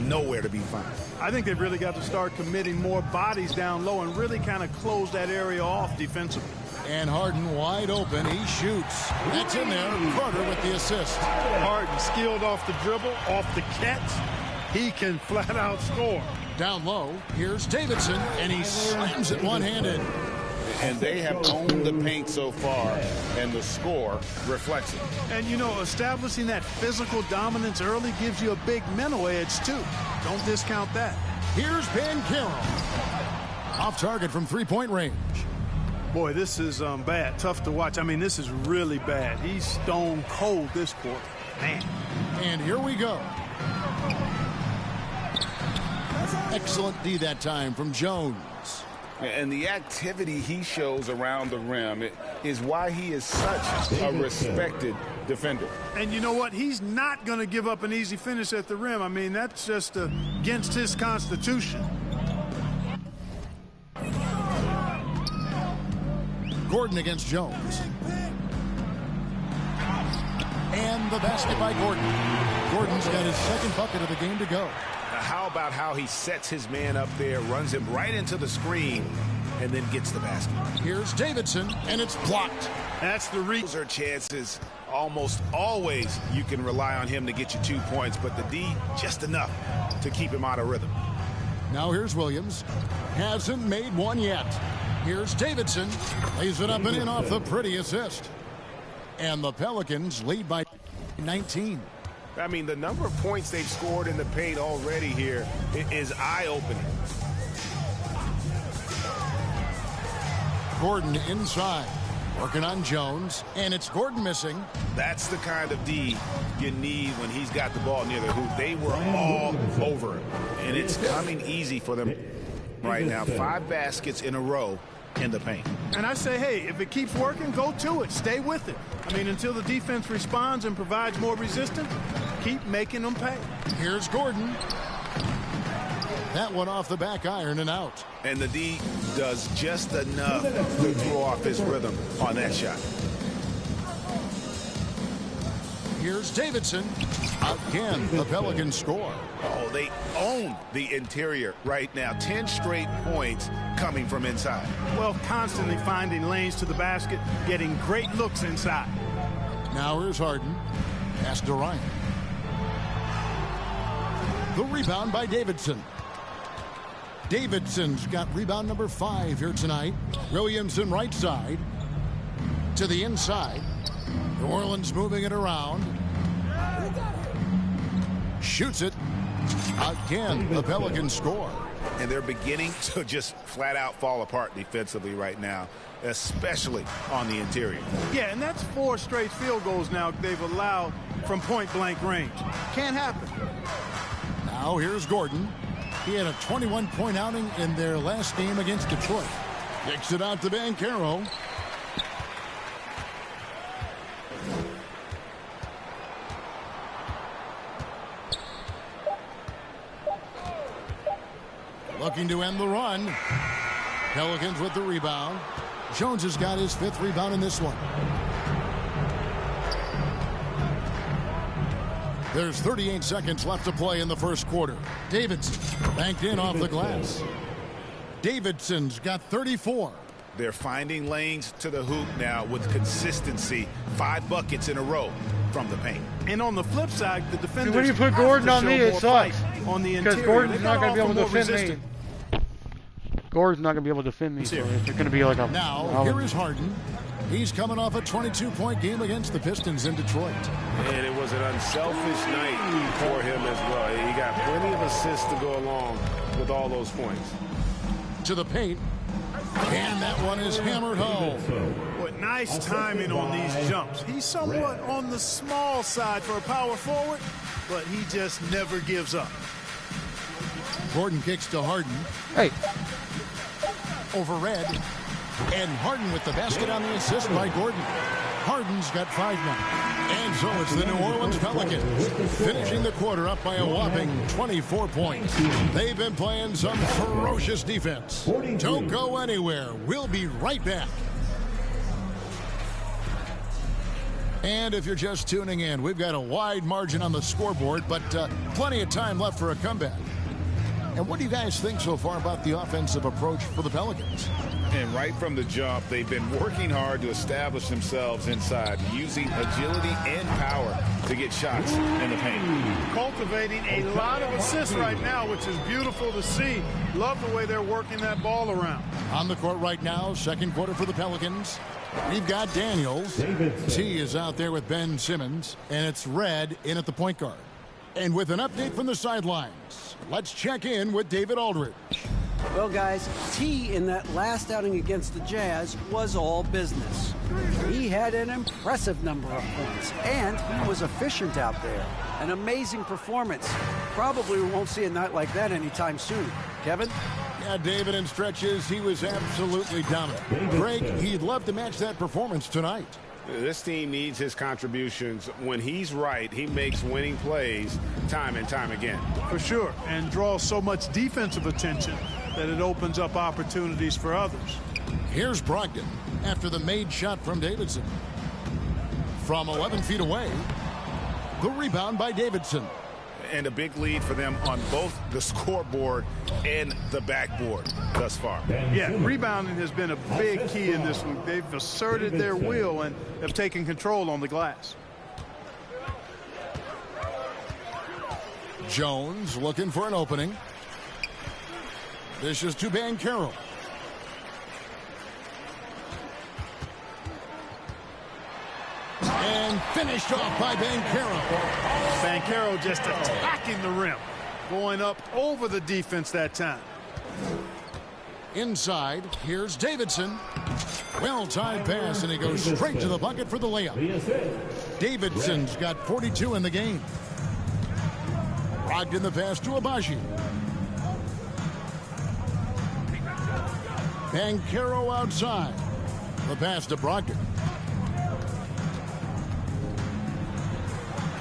nowhere to be found. I think they've really got to start committing more bodies down low and really kind of close that area off defensively. And Harden wide open. He shoots. That's in there. Carter with the assist. Harden skilled off the dribble, off the catch. He can flat out score. Down low, here's Davidson, and he slams it one-handed. And they have owned the paint so far, and the score reflects it. And, you know, establishing that physical dominance early gives you a big mental edge, too. Don't discount that. Here's Banchero. Off target from three-point range. Boy, this is bad. Tough to watch. I mean, this is really bad. He's stone cold this quarter. Man. And here we go. Excellent D that time from Jones. And the activity he shows around the rim is why he is such a respected defender. And you know what? He's not going to give up an easy finish at the rim. I mean, that's just against his constitution. Gordon against Jones. And the basket by Gordon. Gordon's got his second bucket of the game to go. How about how he sets his man up there, runs him right into the screen, and then gets the basket. Here's Davidson, and it's blocked. That's the reach. Those are chances. Almost always you can rely on him to get you 2 points, but the D, just enough to keep him out of rhythm. Now here's Williams. Hasn't made one yet. Here's Davidson. Lays it up and in off the pretty assist. And the Pelicans lead by 19. I mean, the number of points they've scored in the paint already here is eye-opening. Gordon inside. Working on Jones. And it's Gordon missing. That's the kind of D you need when he's got the ball near the hoop. They were all over him. And it's coming easy for them right now. 5 baskets in a row in the paint. And I say, hey, if it keeps working, go to it. Stay with it. I mean, until the defense responds and provides more resistance, keep making them pay. Here's Gordon. That one off the back iron and out. And the D does just enough to throw off his rhythm on that shot. Here's Davidson. Again, the Pelicans score. Oh, they own the interior right now. 10 straight points coming from inside. Well, constantly finding lanes to the basket, getting great looks inside. Now here's Harden. Pass to Ryan. The rebound by Davidson. Davidson's got rebound number 5 here tonight. Williamson right side to the inside. New Orleans moving it around. Shoots it. Again, the Pelicans score. And they're beginning to just flat out fall apart defensively right now, especially on the interior. Yeah, and that's 4 straight field goals now they've allowed from point-blank range. Can't happen. Now here's Gordon. He had a 21-point outing in their last game against Detroit. Kicks it out to Banchero. Looking to end the run. Pelicans with the rebound. Jones has got his 5th rebound in this one. There's 38 seconds left to play in the first quarter. Davidson banked in off the glass. Davidson's got 34. They're finding lanes to the hoop now with consistency. 5 buckets in a row from the paint. And on the flip side, the defenders. When you put Gordon on me, it sucks. On the because interior, Gordon's not going to be able to defend me. Gordon's not going to be able to defend me. So it's going to be like a. Now here is Harden. He's coming off a 22-point game against the Pistons in Detroit. And it was an unselfish night for him as well. He got plenty of assists to go along with all those points. To the paint. And that one is hammered home. What nice timing on these jumps. He's somewhat on the small side for a power forward, but he just never gives up. Gordon kicks to Harden. Hey. Over Red. And Harden with the basket on the assist by Gordon. Harden's got 5 now. And so it's the New Orleans Pelicans finishing the quarter up by a whopping 24 points. They've been playing some ferocious defense. Don't go anywhere. We'll be right back. And if you're just tuning in, we've got a wide margin on the scoreboard, but plenty of time left for a comeback. And what do you guys think so far about the offensive approach for the Pelicans? And right from the jump, they've been working hard to establish themselves inside, using agility and power to get shots in the paint. Cultivating a lot of assists right now, which is beautiful to see. Love the way they're working that ball around. On the court right now, second quarter for the Pelicans. We've got Daniels. T is out there with Ben Simmons, and it's Red in at the point guard. And with an update from the sidelines, let's check in with David Aldridge. Well, guys, T in that last outing against the Jazz was all business. He had an impressive number of points, and he was efficient out there. An amazing performance. Probably won't see a night like that anytime soon. Kevin? Yeah, David, in stretches, he was absolutely dominant. Greg, he'd love to match that performance tonight. This team needs his contributions. When he's right, he makes winning plays time and time again. For sure, and draws so much defensive attention that it opens up opportunities for others. Here's Brogdon after the made shot from Davidson. From 11 feet away, the rebound by Davidson. And a big lead for them on both the scoreboard and the backboard thus far. Yeah, rebounding has been a big key in this one. They've asserted their will and have taken control on the glass. Jones looking for an opening. This is to Banchero. And finished off by Banchero. Banchero just attacking the rim. Going up over the defense that time. Inside, here's Davidson. Well-timed pass, and he goes straight to the bucket for the layup. Davidson's got 42 in the game. Brogdon the pass to Abaji. Banchero outside. The pass to Brogdon.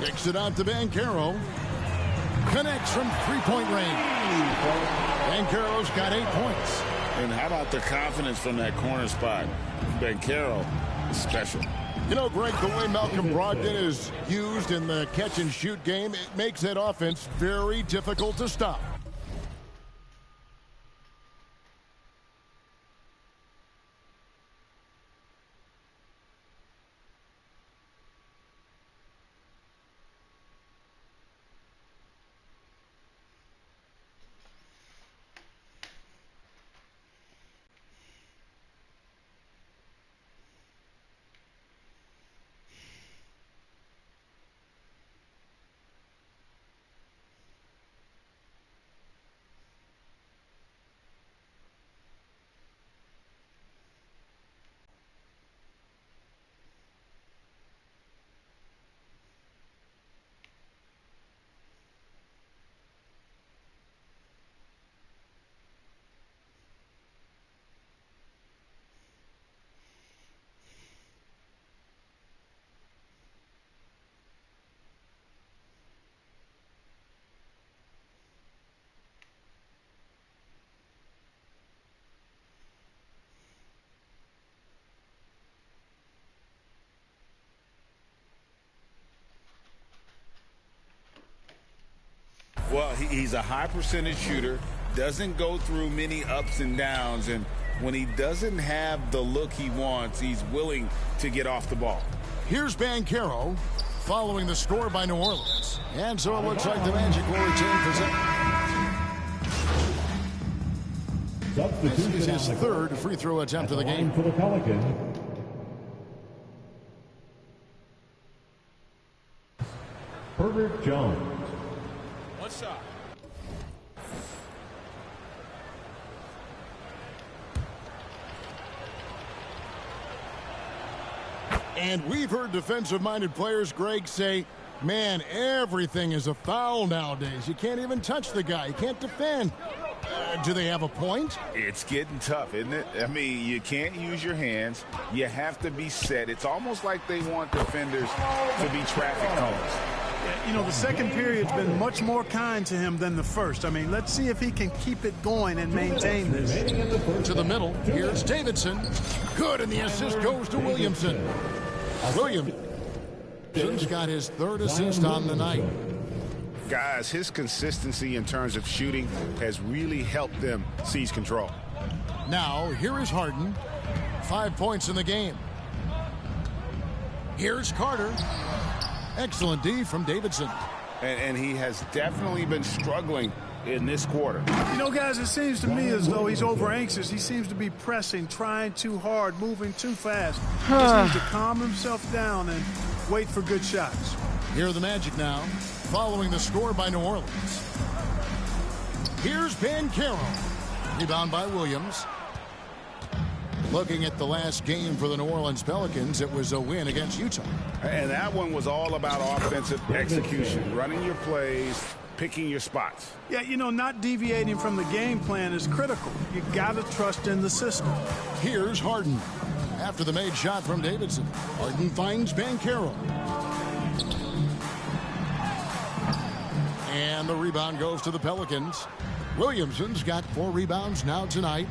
Kicks it out to Banchero. Connects from three-point range. Banchero's got 8 points. And how about the confidence from that corner spot? Banchero is special. You know, Greg, the way Malcolm Brogdon is used in the catch-and-shoot game, it makes that offense very difficult to stop. Well, he's a high percentage shooter, doesn't go through many ups and downs, and when he doesn't have the look he wants, he's willing to get off the ball. Here's Banchero following the score by New Orleans. And so it looks like the Magic will retain possession. This is his third free throw attempt of the game. For the Pelicans, Herbert Jones. One shot. And we've heard defensive-minded players, Greg, say, man, everything is a foul nowadays. You can't even touch the guy. You can't defend. Do they have a point? It's getting tough, isn't it? I mean, you can't use your hands. You have to be set. It's almost like they want defenders to be traffic cones. Yeah, you know, the second period's been much more kind to him than the first. I mean, let's see if he can keep it going and maintain this. To the middle. Here's Davidson. Good, and the assist goes to Williamson. Williamson's got his third assist on the night. Guys, his consistency in terms of shooting has really helped them seize control. Now, here is Harden. 5 points in the game. Here's Carter. Excellent D from Davidson. And he has definitely been struggling in this quarter. You know, guys, it seems to me as though he's over anxious. He seems to be pressing, trying too hard, moving too fast. Just needs to calm himself down and wait for good shots. Here are the Magic now, following the score by New Orleans. Here's Banchero. Rebound by Williams. Looking at the last game for the New Orleans Pelicans, it was a win against Utah. And that one was all about offensive execution, running your plays, picking your spots. Yeah, you know, not deviating from the game plan is critical. You got to trust in the system. Here's Harden. After the made shot from Davidson, Harden finds Banchero. And the rebound goes to the Pelicans. Williamson's got 4 rebounds now tonight.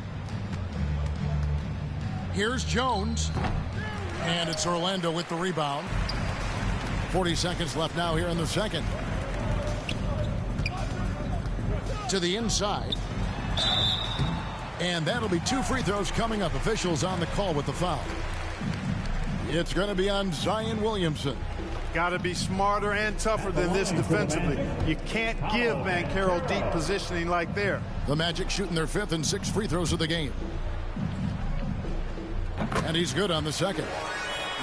Here's Jones. And it's Orlando with the rebound. 40 seconds left now here in the second. To the inside. And that'll be 2 free throws coming up. Officials on the call with the foul. It's going to be on Zion Williamson. Got to be smarter and tougher than this defensively. You can't give Banchero deep positioning like there. The Magic shooting their 5th and 6th free throws of the game. And he's good on the second.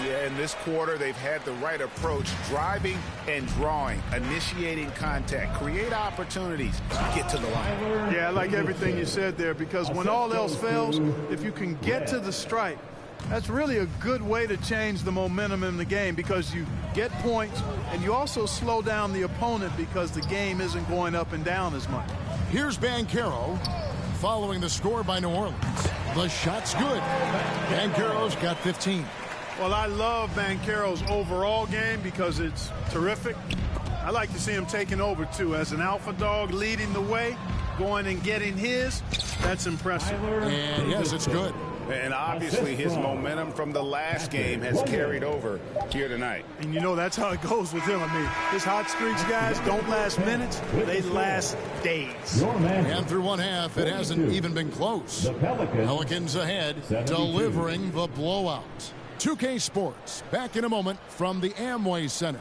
Yeah, in this quarter, they've had the right approach, driving and drawing, initiating contact, create opportunities, get to the line. Yeah, I like everything you said there, because when all else fails, if you can get to the stripe, that's really a good way to change the momentum in the game, because you get points and you also slow down the opponent because the game isn't going up and down as much. Here's Banchero following the score by New Orleans. The shot's good. Banchero's got 15. Well, I love Banchero's overall game because it's terrific. I like to see him taking over, too. As an alpha dog leading the way, going and getting his, that's impressive. And yes, it's good. And obviously his momentum from the last game has carried over here tonight. And you know that's how it goes with him. I mean, his hot streaks, guys, don't last minutes. They last days. And through one half, it hasn't even been close. Pelicans ahead, delivering the blowout. 2K Sports, back in a moment from the Amway Center.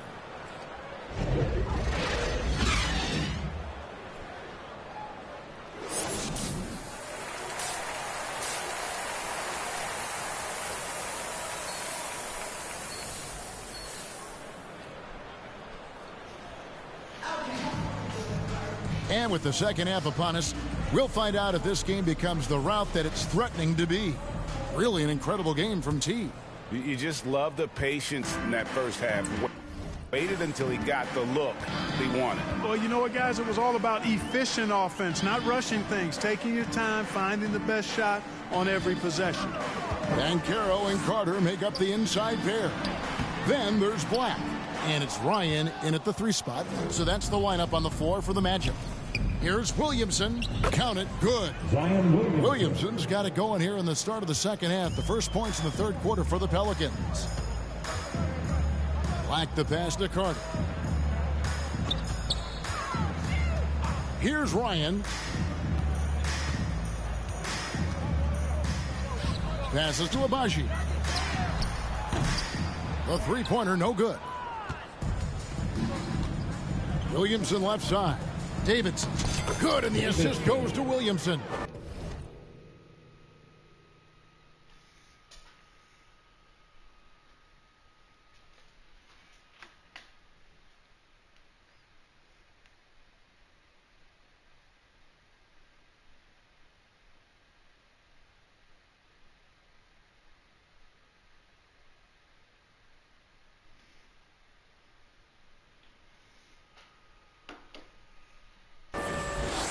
And with the second half upon us, we'll find out if this game becomes the route that it's threatening to be. Really an incredible game from T. You just love the patience in that first half. Waited until he got the look he wanted. Well, you know what, guys? It was all about efficient offense, not rushing things, taking your time, finding the best shot on every possession. Banchero and Carter make up the inside pair. Then there's Black. And it's Ryan in at the 3 spot. So that's the lineup on the floor for the Magic. Here's Williamson. Count it. Good. Williamson's got it going here in the start of the second half. The first points in the third quarter for the Pelicans. Black the pass to Carter. Here's Ryan. Passes to Abaji. The three-pointer, no good. Williamson left side. Davidson. Good, and the assist goes to Williamson.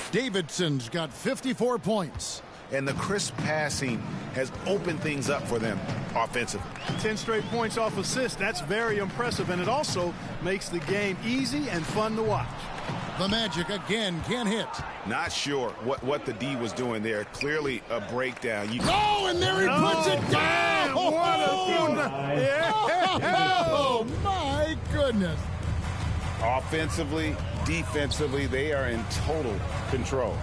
Davidson's got 54 points. And the crisp passing has opened things up for them offensively. 10 straight points off assists. That's very impressive, and it also makes the game easy and fun to watch. The Magic again can't hit. Not sure what the D was doing there. Clearly a breakdown. And there he puts it down. What a yeah. Oh, my goodness. Offensively, defensively, they are in total control.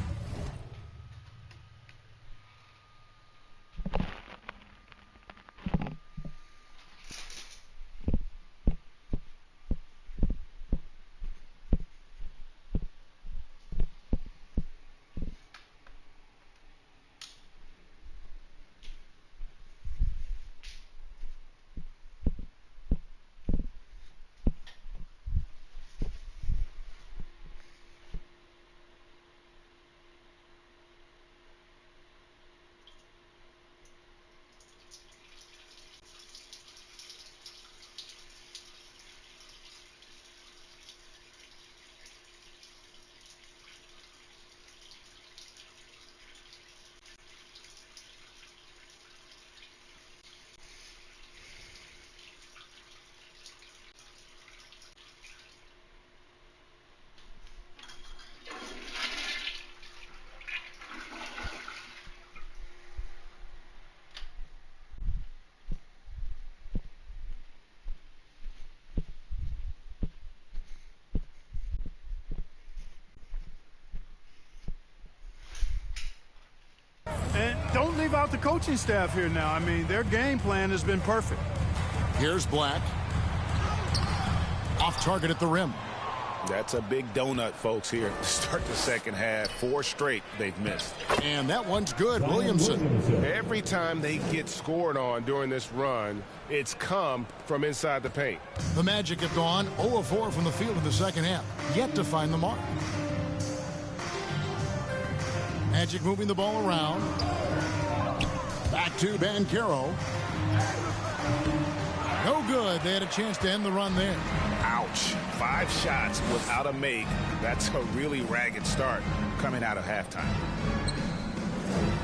And don't leave out the coaching staff here now. I mean, their game plan has been perfect. Here's Black. Off target at the rim. That's a big donut, folks, here to start the second half. 4 straight they've missed. And that one's good. Williamson. Every time they get scored on during this run, it's come from inside the paint. The Magic have gone 0 of 4 from the field in the second half. Yet to find the mark. Magic moving the ball around. Back to Banchero. No good. They had a chance to end the run there. Ouch. 5 shots without a make. That's a really ragged start coming out of halftime.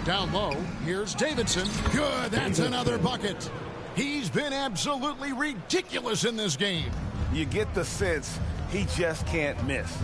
Down low, here's Davidson. Good. That's another bucket. He's been absolutely ridiculous in this game. You get the sense he just can't miss.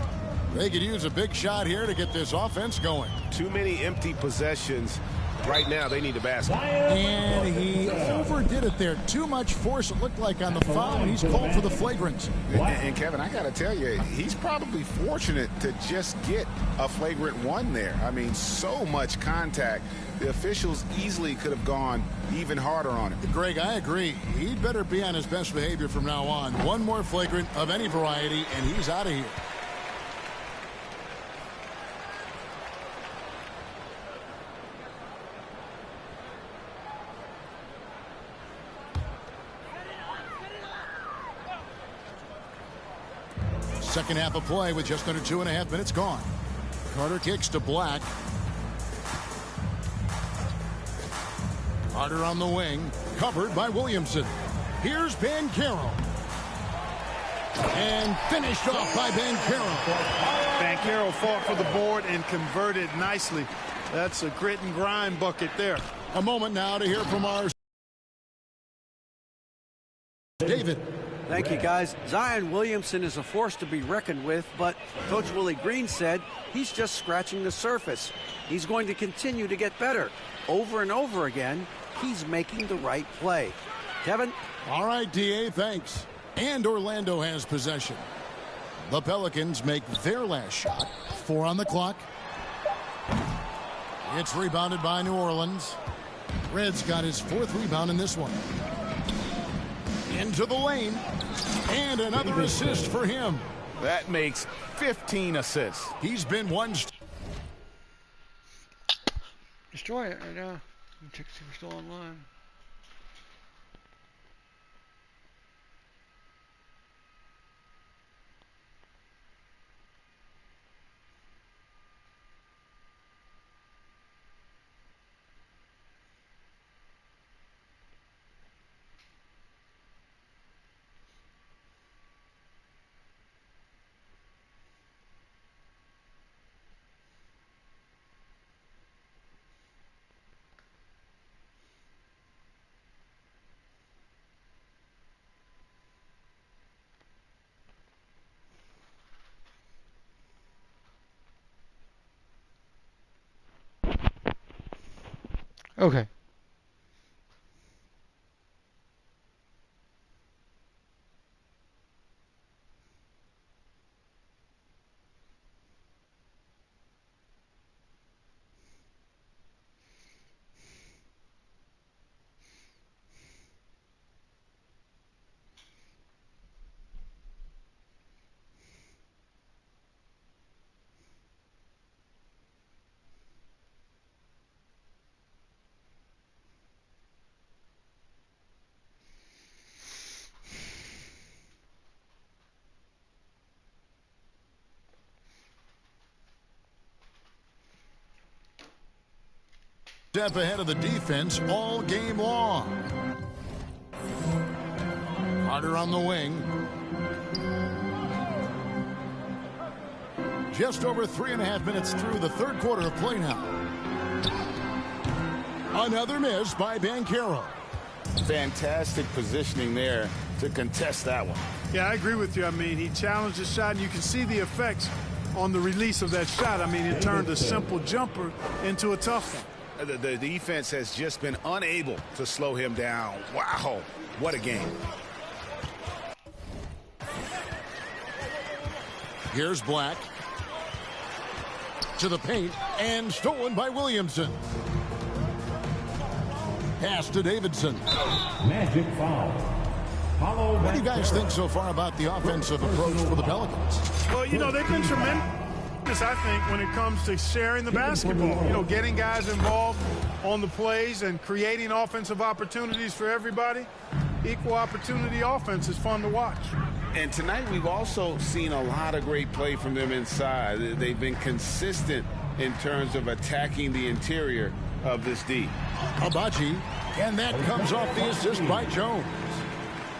They could use a big shot here to get this offense going. Too many empty possessions. Right now, they need a basket. And he overdid it there. Too much force, it looked like, on the foul, and he's called for the flagrant. And Kevin, I got to tell you, he's probably fortunate to just get a flagrant 1 there. I mean, so much contact. The officials easily could have gone even harder on him. Greg, I agree. He'd better be on his best behavior from now on. One more flagrant of any variety, and he's out of here. Second half of play with just under 2.5 minutes gone. Carter kicks to Black. Carter on the wing, covered by Williamson. Here's Banchero. And finished off by Banchero. Banchero fought for the board and converted nicely. That's a grit and grind bucket there. A moment now to hear from our David. Thank you, guys. Zion Williamson is a force to be reckoned with, but Coach Willie Green said he's just scratching the surface. He's going to continue to get better. Over and over again, he's making the right play. Kevin? All right, D.A., thanks. And Orlando has possession. The Pelicans make their last shot. 4 on the clock. It's rebounded by New Orleans. Red's got his 4th rebound in this one. Into the lane. And another assist for him. That makes 15 assists. He's been one. Destroy it right now. Let me check to see if we're still online. Okay. Step ahead of the defense all game long. Carter on the wing. Just over 3.5 minutes through the 3rd quarter of play now. Another miss by Banchero. Fantastic positioning there to contest that one. Yeah, I agree with you. I mean, he challenged the shot, and you can see the effects on the release of that shot. I mean, it turned a simple jumper into a tough one. The defense has just been unable to slow him down. Wow, what a game. Here's Black. To the paint, and stolen by Williamson. Pass to Davidson. Magic foul. What do you guys think so far about the offensive approach for the Pelicans? Well, you know, they've been tremendous, I think, when it comes to sharing the basketball. You know, getting guys involved on the plays and creating offensive opportunities for everybody. Equal opportunity offense is fun to watch. And tonight we've also seen a lot of great play from them inside. They've been consistent in terms of attacking the interior of this D. Abaji, and that comes off the assist by Jones.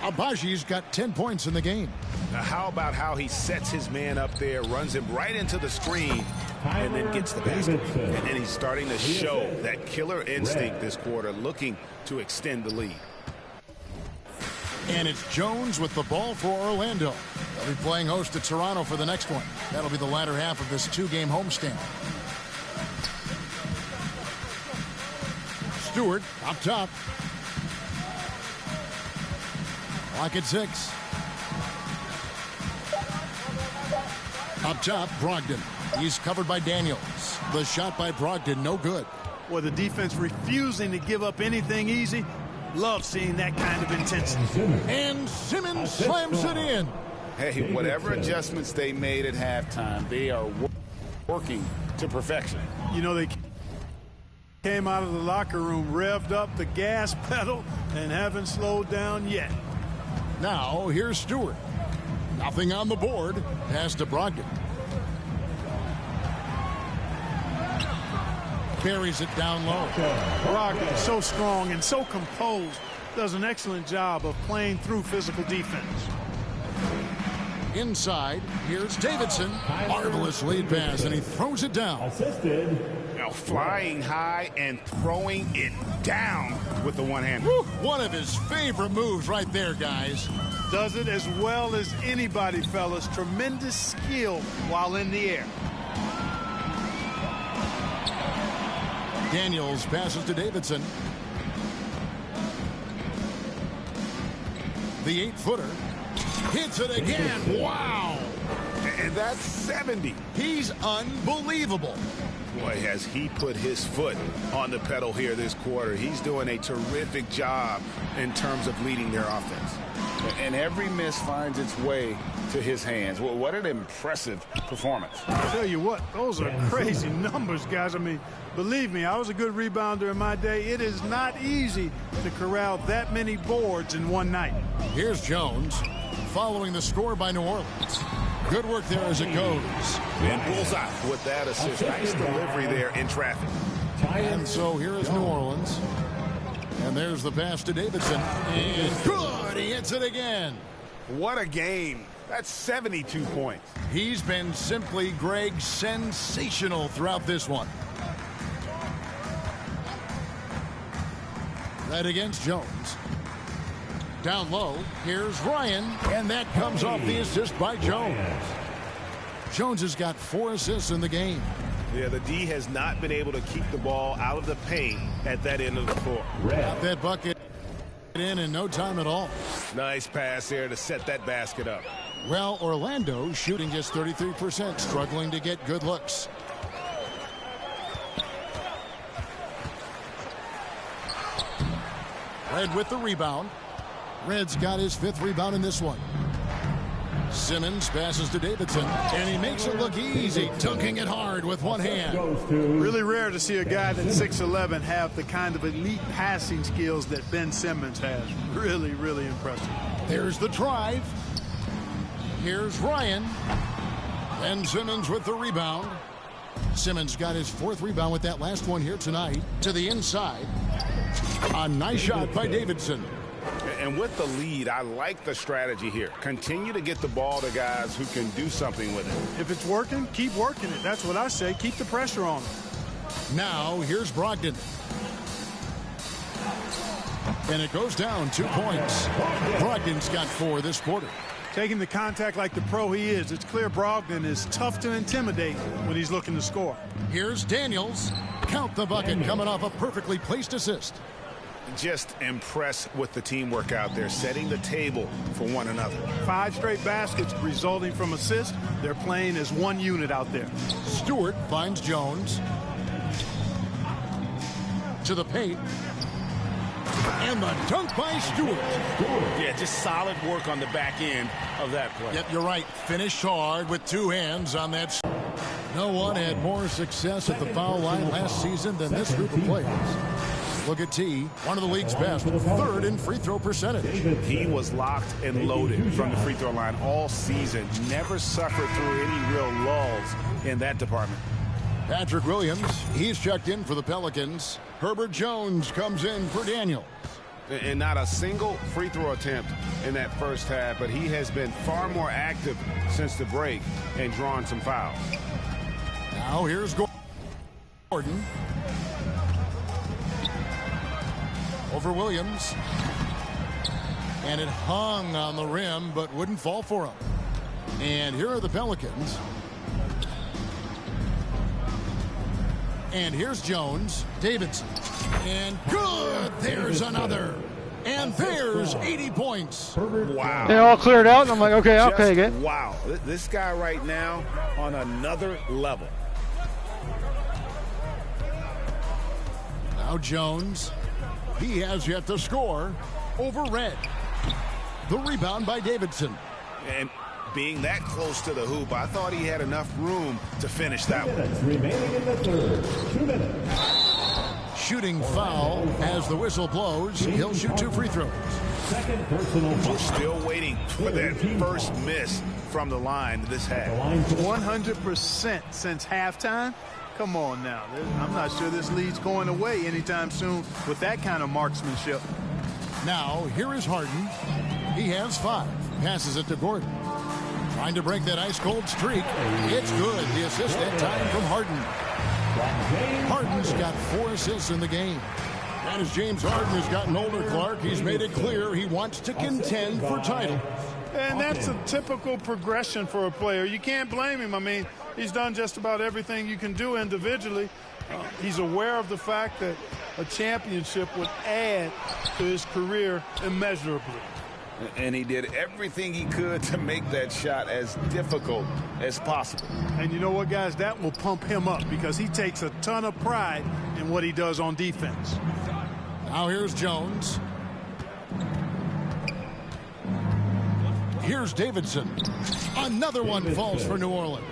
Abaji's got 10 points in the game. Now how about how he sets his man up there, runs him right into the screen, and then gets the basket. And he's starting to show that killer instinct this quarter, looking to extend the lead. And it's Jones with the ball for Orlando. They'll be playing host to Toronto for the next one. That'll be the latter half of this 2-game homestand. Stewart up top. Clock at 6. Up top, Brogdon. He's covered by Daniels. The shot by Brogdon, no good. Well, the defense refusing to give up anything easy. Love seeing that kind of intensity. And Simmons slams it in. Hey, whatever adjustments they made at halftime, they are working to perfection. You know, they came out of the locker room, revved up the gas pedal, and haven't slowed down yet. Now, here's Stewart. Nothing on the board. Pass to Brogdon. Buries it down low. Brogdon, so strong and so composed, does an excellent job of playing through physical defense. Inside, here's Davidson. Marvelous lead pass, and he throws it down. Assisted. Now flying high and throwing it down with the one-hander. One of his favorite moves right there, guys. Does it as well as anybody, fellas. Tremendous skill while in the air. Daniels passes to Davidson. The 8-footer hits it again. Wow. And that's 70. He's unbelievable. Boy, has he put his foot on the pedal here this quarter. He's doing a terrific job in terms of leading their offense. And every miss finds its way to his hands. Well, what an impressive performance. I'll tell you what, those are crazy numbers, guys. I mean, believe me, I was a good rebounder in my day. It is not easy to corral that many boards in one night. Here's Jones following the score by New Orleans. Good work there as it goes. And bullseye with that assist. Nice delivery there in traffic. And so here is New Orleans. And there's the pass to Davidson. And good, he hits it again. What a game. That's 72 points. He's been simply, Greg, sensational throughout this one. Right against Jones. Down low, here's Ryan, and that comes off the assist by Jones. Jones has got 4 assists in the game. Yeah, the D has not been able to keep the ball out of the paint at that end of the court. Got that bucket in no time at all. Nice pass there to set that basket up. Well, Orlando shooting just 33%, struggling to get good looks. Red with the rebound. Red's got his 5th rebound in this one. Simmons passes to Davidson, and he makes it look easy, dunking it hard with one hand. Really rare to see a guy that's 6'11" have the kind of elite passing skills that Ben Simmons has. Really, really impressive. There's the drive. Here's Ryan. Ben Simmons with the rebound. Simmons got his 4th rebound with that last one here tonight. To the inside. A nice shot by Davidson. And with the lead, I like the strategy here. Continue to get the ball to guys who can do something with it. If it's working, keep working it. That's what I say. Keep the pressure on him. Now, here's Brogdon. And it goes down 2 points. Brogdon's got 4 this quarter. Taking the contact like the pro he is, it's clear Brogdon is tough to intimidate when he's looking to score. Here's Daniels. Count the bucket coming off a perfectly placed assist. Just impressed with the teamwork out there, setting the table for one another. 5 straight baskets resulting from assists. They're playing as one unit out there. Stewart finds Jones. To the paint. And the dunk by Stewart. Yeah, just solid work on the back end of that play. Yep, you're right. Finished hard with 2 hands on that. No one had more success at the foul line last season than this group of players. Look at T, one of the league's best, 3rd in free throw percentage. He was locked and loaded from the free throw line all season. Never suffered through any real lulls in that department. Patrick Williams, he's checked in for the Pelicans. Herbert Jones comes in for Daniels. And not a single free throw attempt in that first half, but he has been far more active since the break and drawn some fouls. Now here's Gordon. Over Williams. And it hung on the rim, but wouldn't fall for him. And here are the Pelicans. And here's Jones. Davidson. And good! There's another. And there's 80 points. Wow. They all cleared out, and I'm like, okay, I'll take it. Wow. This guy right now on another level. Now Jones. He has yet to score over Red. The rebound by Davidson. And being that close to the hoop, I thought he had enough room to finish that one. Remaining in the 3rd. 2 minutes. Shooting foul as the whistle blows. He'll shoot 2 free throws. Second personal foul. We're still waiting for that first miss from the line this half. 100% since halftime. Come on now. I'm not sure this lead's going away anytime soon with that kind of marksmanship. Now, here is Harden. He has 5. Passes it to Gordon. Trying to break that ice-cold streak. It's good. The assist that time from Harden. Harden's got 4 assists in the game. And as James Harden has gotten older, Clark, he's made it clear he wants to contend for titles. And that's a typical progression for a player. You can't blame him. I mean, he's done just about everything you can do individually. He's aware of the fact that a championship would add to his career immeasurably. And he did everything he could to make that shot as difficult as possible. And you know what, guys? That will pump him up because he takes a ton of pride in what he does on defense. Now here's Jones. Here's Davidson. Another one falls for New Orleans.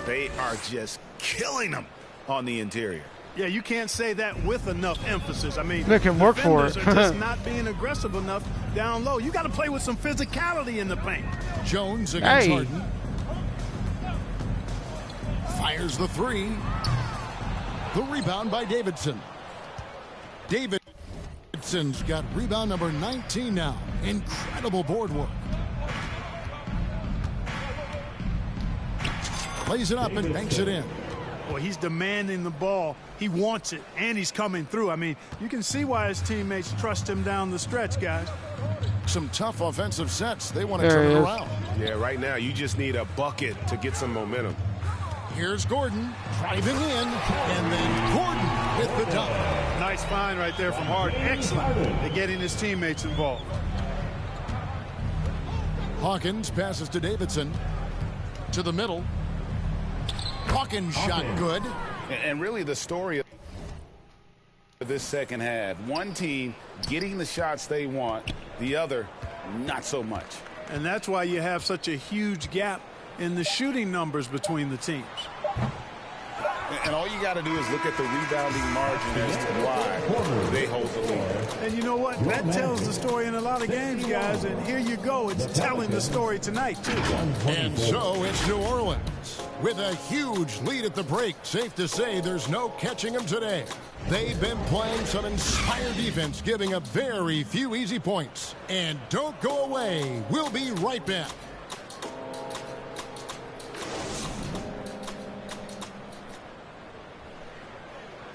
They are just killing them on the interior. Yeah, you can't say that with enough emphasis. I mean, they can work for it. Are just not being aggressive enough down low. You got to play with some physicality in the paint. Jones against Harden. Fires the three. The rebound by Davidson. Davidson's got rebound number 19 now. Incredible board work. Plays it up and banks it in. Well, he's demanding the ball. He wants it, and he's coming through. I mean, you can see why his teammates trust him down the stretch, guys. Some tough offensive sets. They want to turn it around. Yeah, right now you just need a bucket to get some momentum. Here's Gordon driving in, and then Gordon with the dunk. Nice find right there from Harden. Excellent at getting his teammates involved. Hawkins passes to Davidson. To the middle. Hawkins shot good. And really the story of this second half, one team getting the shots they want, the other not so much. And that's why you have such a huge gap in the shooting numbers between the teams. And all you got to do is look at the rebounding margin as to why they hold the lead. And you know what? That tells the story in a lot of games, guys. And here you go. It's telling the story tonight, too. And so it's New Orleans with a huge lead at the break. Safe to say there's no catching them today. They've been playing some inspired defense, giving up very few easy points. And don't go away. We'll be right back.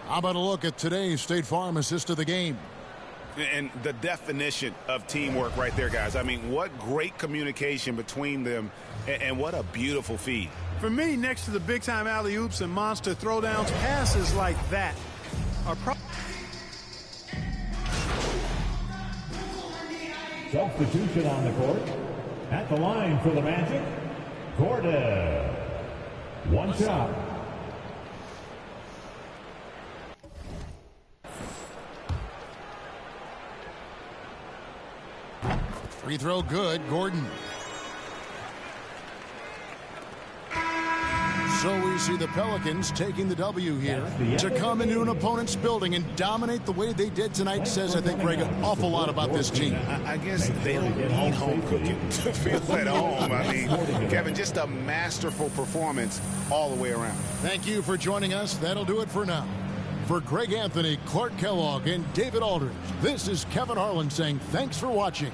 How about a look at today's State Farm assist of the game? And the definition of teamwork right there, guys. I mean, what great communication between them, and what a beautiful feed. For me, next to the big-time alley-oops and monster throwdowns, passes like that are Substitution on the court. At the line for the Magic, Gordon. One shot. Free throw good, Gordon. So we see the Pelicans taking the W here. To come into an opponent's building and dominate the way they did tonight says, I think, Greg, an awful lot about this team. I guess they don't need home cooking to feel at home. I mean, Kevin, just a masterful performance all the way around. Thank you for joining us. That'll do it for now. For Greg Anthony, Clark Kellogg, and David Aldridge, this is Kevin Harlan saying thanks for watching.